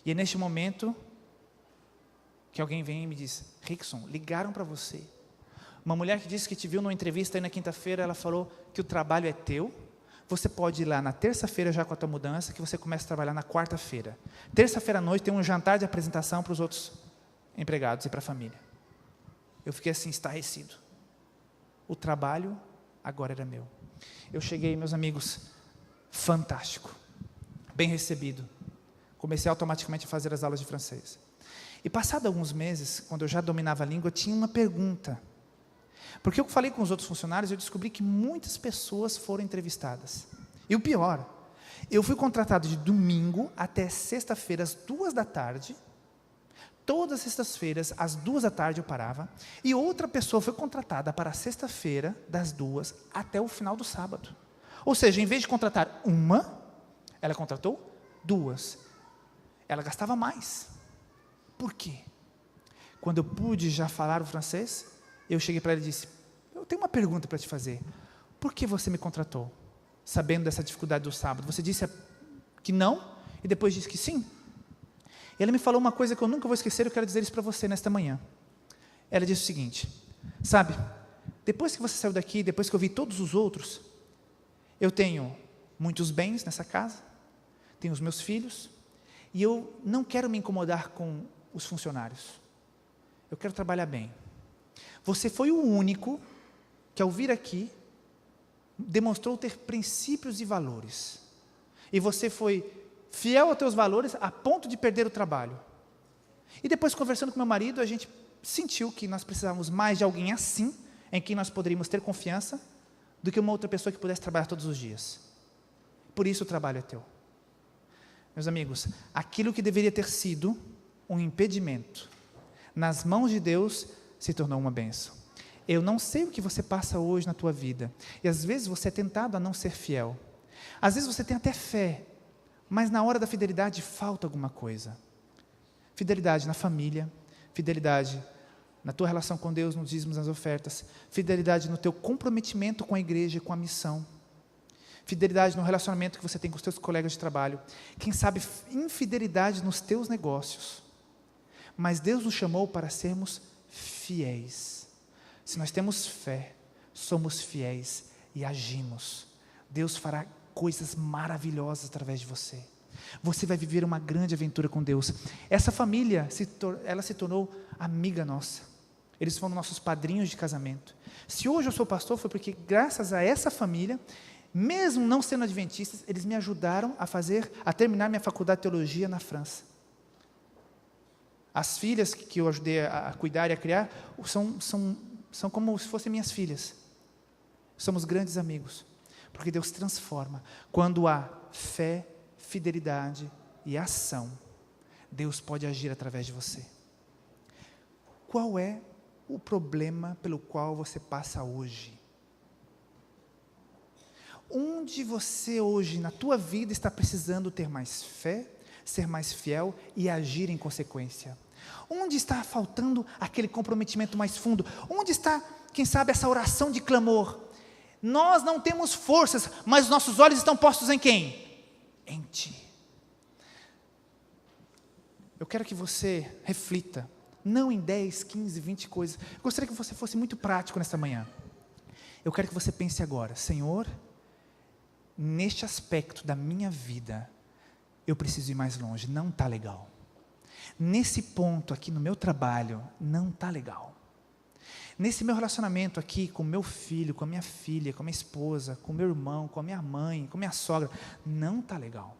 B: E é neste momento que alguém vem e me diz: Rickson, ligaram para você. Uma mulher que disse que te viu numa entrevista aí na quinta-feira, ela falou que o trabalho é teu. Você pode ir lá na terça-feira já com a tua mudança, que você começa a trabalhar na quarta-feira. Terça-feira à noite tem um jantar de apresentação para os outros empregados e para a família. Eu fiquei assim, estarrecido. O trabalho agora era meu. Eu cheguei, meus amigos, fantástico, bem recebido. Comecei automaticamente a fazer as aulas de francês. E passado alguns meses, quando eu já dominava a língua, eu tinha uma pergunta. Porque eu falei com os outros funcionários, eu descobri que muitas pessoas foram entrevistadas. E o pior, eu fui contratado de domingo até sexta-feira, às 14h. Todas as sextas-feiras, às 14h eu parava, e outra pessoa foi contratada para sexta-feira, das 2 até o final do sábado. Ou seja, em vez de contratar uma, ela contratou 2. Ela gastava mais. Por quê? Quando eu pude já falar o francês, eu cheguei para ela e disse: eu tenho uma pergunta para te fazer. Por que você me contratou, sabendo dessa dificuldade do sábado? Você disse que não, e depois disse que sim. Ela me falou uma coisa que eu nunca vou esquecer, eu quero dizer isso para você nesta manhã. Ela disse o seguinte: sabe, depois que você saiu daqui, depois que eu vi todos os outros, eu tenho muitos bens nessa casa, tenho os meus filhos, e eu não quero me incomodar com os funcionários. Eu quero trabalhar bem. Você foi o único que, ao vir aqui, demonstrou ter princípios e valores. E você foi fiel aos teus valores a ponto de perder o trabalho. E depois, conversando com meu marido, a gente sentiu que nós precisávamos mais de alguém assim, em quem nós poderíamos ter confiança, do que uma outra pessoa que pudesse trabalhar todos os dias. Por isso o trabalho é teu. Meus amigos, aquilo que deveria ter sido um impedimento, nas mãos de Deus, se tornou uma bênção. Eu não sei o que você passa hoje na tua vida, e às vezes você é tentado a não ser fiel. Às vezes você tem até fé, mas na hora da fidelidade falta alguma coisa. Fidelidade na família, fidelidade na tua relação com Deus, nos dízimos, nas ofertas, fidelidade no teu comprometimento com a igreja e com a missão, fidelidade no relacionamento que você tem com os teus colegas de trabalho, quem sabe infidelidade nos teus negócios. Mas Deus nos chamou para sermos fiéis. Se nós temos fé, somos fiéis e agimos, Deus fará coisas maravilhosas através de você. Você vai viver uma grande aventura com Deus. Essa família, ela se tornou amiga nossa. Eles foram nossos padrinhos de casamento. Se hoje eu sou pastor, foi porque graças a essa família, mesmo não sendo adventistas, eles me ajudaram a terminar minha faculdade de teologia na França. As filhas que eu ajudei a cuidar e a criar, são como se fossem minhas filhas. Somos grandes amigos, porque Deus transforma. Quando há fé, fidelidade e ação, Deus pode agir através de você. Qual é o problema pelo qual você passa hoje? Onde você hoje, na tua vida, está precisando ter mais fé, ser mais fiel e agir em consequência? Onde está faltando aquele comprometimento mais fundo? Onde está, quem sabe, essa oração de clamor? Nós não temos forças, mas nossos olhos estão postos em quem? Em Ti. Eu quero que você reflita, não em 10, 15, 20 coisas. Eu gostaria que você fosse muito prático nesta manhã. Eu quero que você pense agora: Senhor, neste aspecto da minha vida, eu preciso ir mais longe, não está legal. Nesse ponto aqui no meu trabalho, não está legal. Nesse meu relacionamento aqui com meu filho, com a minha filha, com a minha esposa, com meu irmão, com a minha mãe, com a minha sogra, não está legal.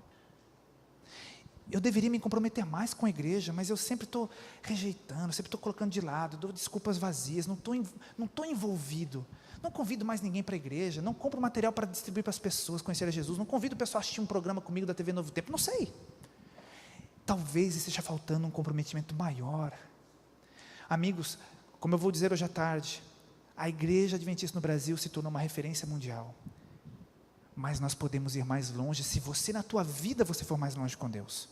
B: Eu deveria me comprometer mais com a igreja, mas eu sempre estou rejeitando, sempre estou colocando de lado, dou desculpas vazias, não estou envolvido. Não convido mais ninguém para a igreja, não compro material para distribuir para as pessoas conhecerem Jesus, não convido o pessoal a assistir um programa comigo da TV Novo Tempo, não sei. Talvez esteja faltando um comprometimento maior. Amigos, como eu vou dizer hoje à tarde, a Igreja Adventista no Brasil se tornou uma referência mundial. Mas nós podemos ir mais longe se você, na tua vida, você for mais longe com Deus.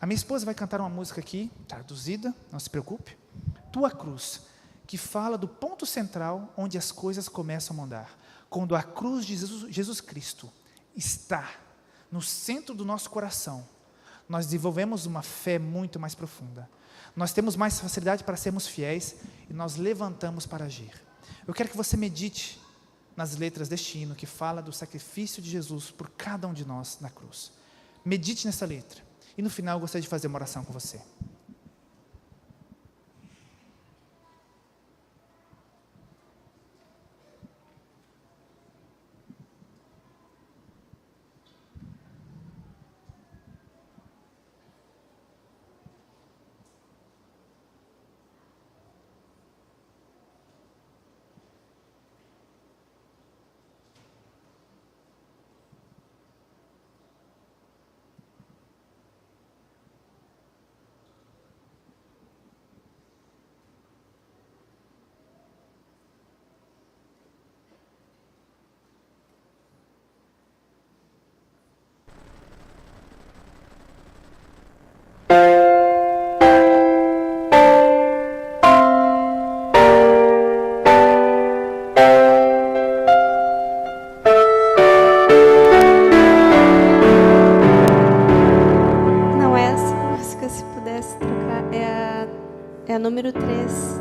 B: A minha esposa vai cantar uma música aqui, traduzida, não se preocupe, Tua Cruz, que fala do ponto central onde as coisas começam a mudar. Quando a cruz de Jesus Cristo está no centro do nosso coração, nós desenvolvemos uma fé muito mais profunda. Nós temos mais facilidade para sermos fiéis e nós levantamos para agir. Eu quero que você medite nas letras deste hino que fala do sacrifício de Jesus por cada um de nós na cruz. Medite nessa letra. E no final eu gostaria de fazer uma oração com você.
C: Número 3.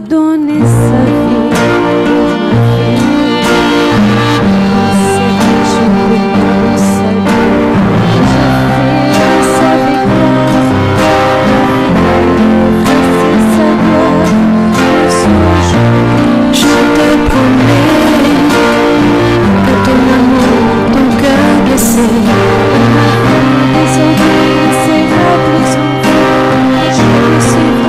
C: donner sa vie. C'est que je peux pas saluer. Je fais sa victoire. C'est sa gloire. Je te promets que ton amour, ton cœur blessé, désormais sera plus en vie. Je le suivrai.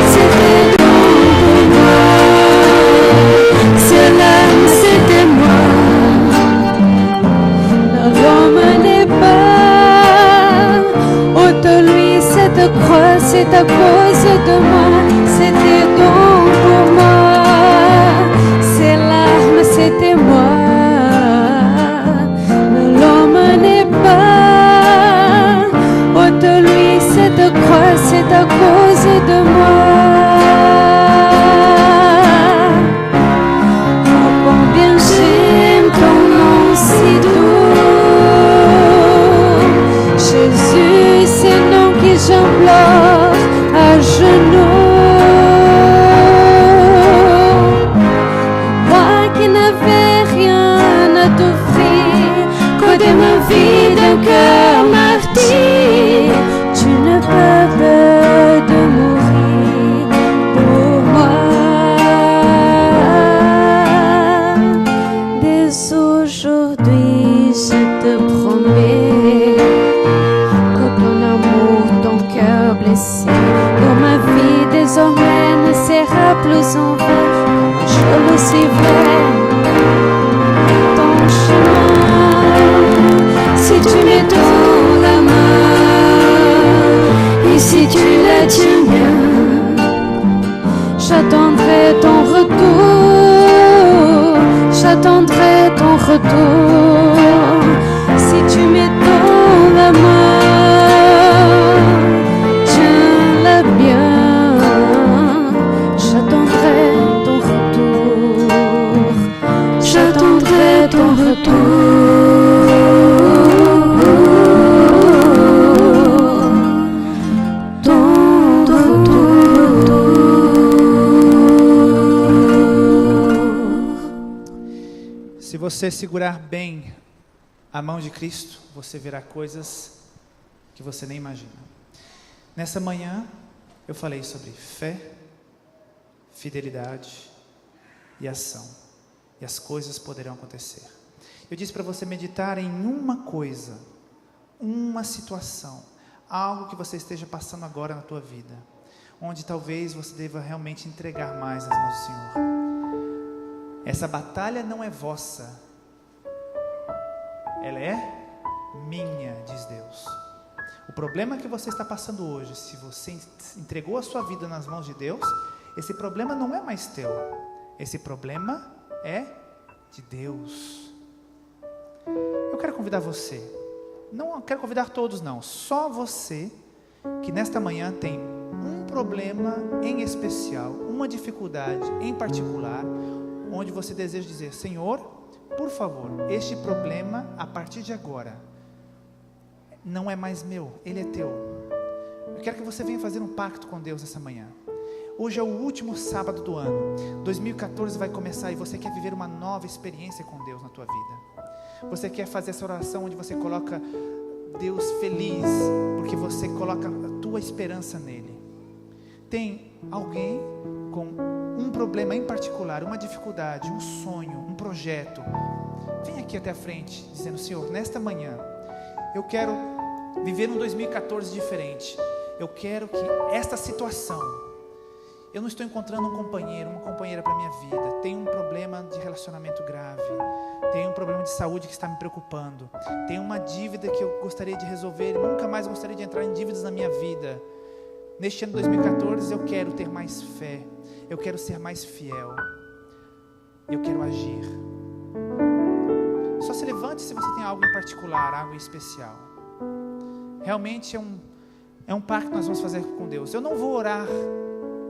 C: C'était donc pour moi, cela c'était moi. L'homme n'est pas autant lui cette croix, c'est à cause de moi. C'était donc pour moi, ces larmes c'était moi. L'homme n'est pas autant lui cette croix, c'est à cause de moi. Oh, combien j'aime ton nom si doux. Jésus, c'est le nom que j'implore à genoux. Moi qui n'avais rien à t'offrir, que de ma vie d'un cœur martyr, tu ne peux pas de mourir pour moi. Dès aujourd'hui, je te promets que ton amour, ton cœur blessé, dans ma vie désormais ne sera plus en vain. Je le suivrai, ton chemin. Si tu me donnes la main et si tu la tiens bien, j'attendrai ton retour, j'attendrai ton retour. Si tu me donnes la main, tiens-la bien, j'attendrai ton retour, j'attendrai ton
B: Se você segurar bem a mão de Cristo, você verá coisas que você nem imagina. Nessa manhã, eu falei sobre fé, fidelidade e ação. E as coisas poderão acontecer. Eu disse para você meditar em uma coisa, uma situação, algo que você esteja passando agora na tua vida, onde talvez você deva realmente entregar mais nas mãos do Senhor. Essa batalha não é vossa, ela é minha, diz Deus. O problema que você está passando hoje, se você entregou a sua vida nas mãos de Deus, esse problema não é mais teu, esse problema é de Deus. Eu quero convidar você, não quero convidar todos não, só você que nesta manhã tem um problema em especial, uma dificuldade em particular, onde você deseja dizer: Senhor, por favor, este problema a partir de agora não é mais meu, ele é teu. Eu quero que você venha fazer um pacto com Deus essa manhã. Hoje é o último sábado do ano, 2014 vai começar e você quer viver uma nova experiência com Deus na tua vida. Você quer fazer essa oração onde você coloca Deus feliz, porque você coloca a tua esperança nele. Tem alguém com um problema em particular, uma dificuldade, um sonho, um projeto, vem aqui até a frente, dizendo: Senhor, nesta manhã, eu quero viver um 2014 diferente. Eu quero que esta situação, eu não estou encontrando um companheiro, uma companheira para a minha vida, tenho um problema de relacionamento grave, tenho um problema de saúde que está me preocupando, tenho uma dívida que eu gostaria de resolver e nunca mais gostaria de entrar em dívidas na minha vida. Neste ano 2014 eu quero ter mais fé, eu quero ser mais fiel, eu quero agir. Só se levante se você tem algo em particular, algo em especial. Realmente é um pacto que nós vamos fazer com Deus. Eu não vou orar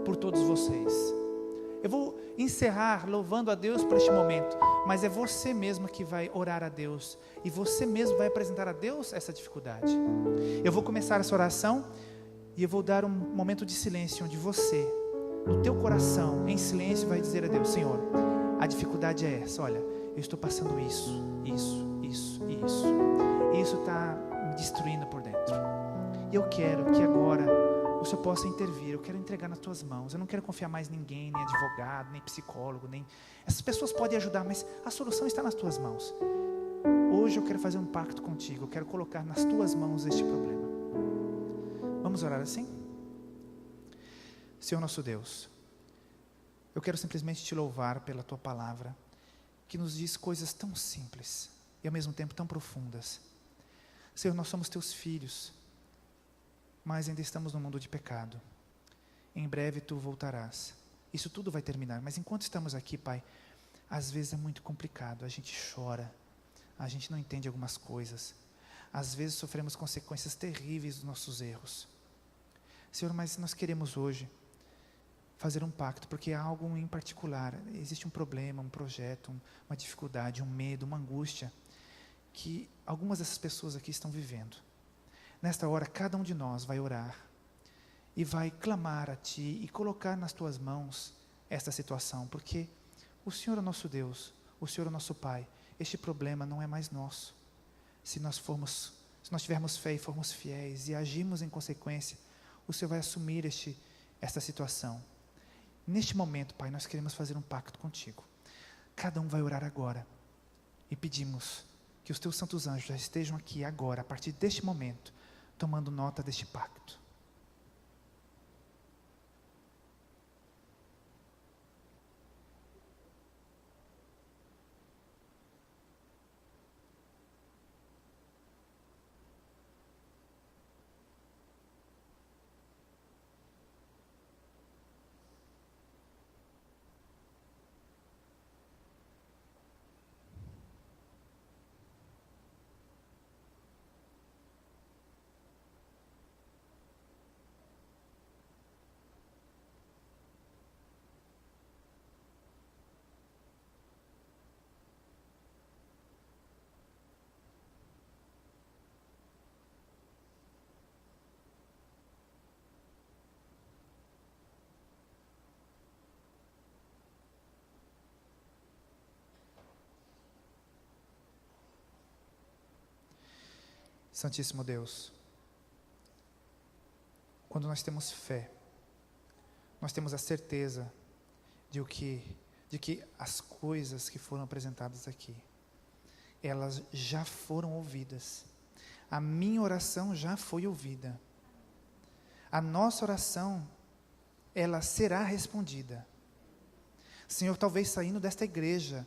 B: por todos vocês, eu vou encerrar louvando a Deus por este momento, mas é você mesmo que vai orar a Deus, e você mesmo vai apresentar a Deus essa dificuldade. Eu vou começar essa oração, E eu vou dar um momento de silêncio onde você, no teu coração, em silêncio, vai dizer a Deus: Senhor, a dificuldade é essa, olha, eu estou passando isso. Isso está me destruindo por dentro. E eu quero que agora o Senhor possa intervir. Eu quero entregar nas tuas mãos. Eu não quero confiar mais em ninguém, nem advogado, nem psicólogo, nem... Essas pessoas podem ajudar, mas a solução está nas tuas mãos. Hoje eu quero fazer um pacto contigo. Eu quero colocar nas tuas mãos este problema. Vamos orar assim? Senhor nosso Deus, eu quero simplesmente te louvar pela tua palavra, que nos diz coisas tão simples e ao mesmo tempo tão profundas. Senhor, nós somos teus filhos, mas ainda estamos no mundo de pecado. Em breve tu voltarás. Isso tudo vai terminar, mas enquanto estamos aqui, Pai, às vezes é muito complicado. A gente chora, a gente não entende algumas coisas. Às vezes sofremos consequências terríveis dos nossos erros. Senhor, mas nós queremos hoje fazer um pacto, porque há algo em particular. Existe um problema, um projeto, uma dificuldade, um medo, uma angústia, que algumas dessas pessoas aqui estão vivendo. Nesta hora, cada um de nós vai orar e vai clamar a Ti e colocar nas Tuas mãos esta situação, porque o Senhor é nosso Deus, o Senhor é nosso Pai. Este problema não é mais nosso. Se nós tivermos fé e formos fiéis e agirmos em consequência, o Senhor vai assumir esta situação. Neste momento, Pai, nós queremos fazer um pacto contigo. Cada um vai orar agora e pedimos que os teus santos anjos já estejam aqui agora, a partir deste momento, tomando nota deste pacto. Santíssimo Deus, quando nós temos fé, nós temos a certeza de que as coisas que foram apresentadas aqui, elas já foram ouvidas. A minha oração já foi ouvida. A nossa oração, ela será respondida. Senhor, talvez saindo desta igreja,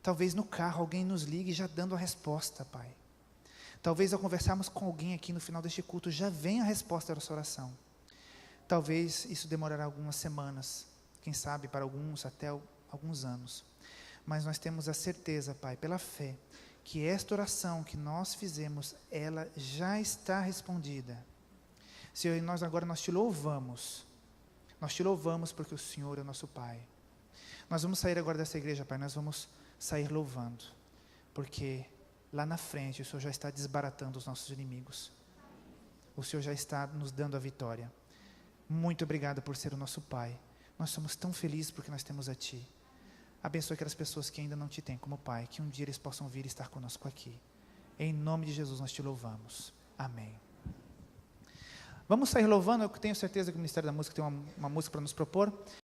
B: talvez no carro alguém nos ligue já dando a resposta, Pai. Talvez ao conversarmos com alguém aqui no final deste culto, já venha a resposta da nossa oração. Talvez isso demorará algumas semanas, quem sabe para alguns até alguns anos. Mas nós temos a certeza, Pai, pela fé, que esta oração que nós fizemos, ela já está respondida. Senhor, e nós te louvamos. Nós te louvamos porque o Senhor é o nosso Pai. Nós vamos sair agora dessa igreja, Pai, nós vamos sair louvando, porque lá na frente, o Senhor já está desbaratando os nossos inimigos. O Senhor já está nos dando a vitória. Muito obrigado por ser o nosso Pai. Nós somos tão felizes porque nós temos a Ti. Abençoe aquelas pessoas que ainda não Te têm como Pai, que um dia eles possam vir e estar conosco aqui. Em nome de Jesus nós Te louvamos. Amém. Vamos sair louvando. Eu tenho certeza que o Ministério da Música tem uma música para nos propor.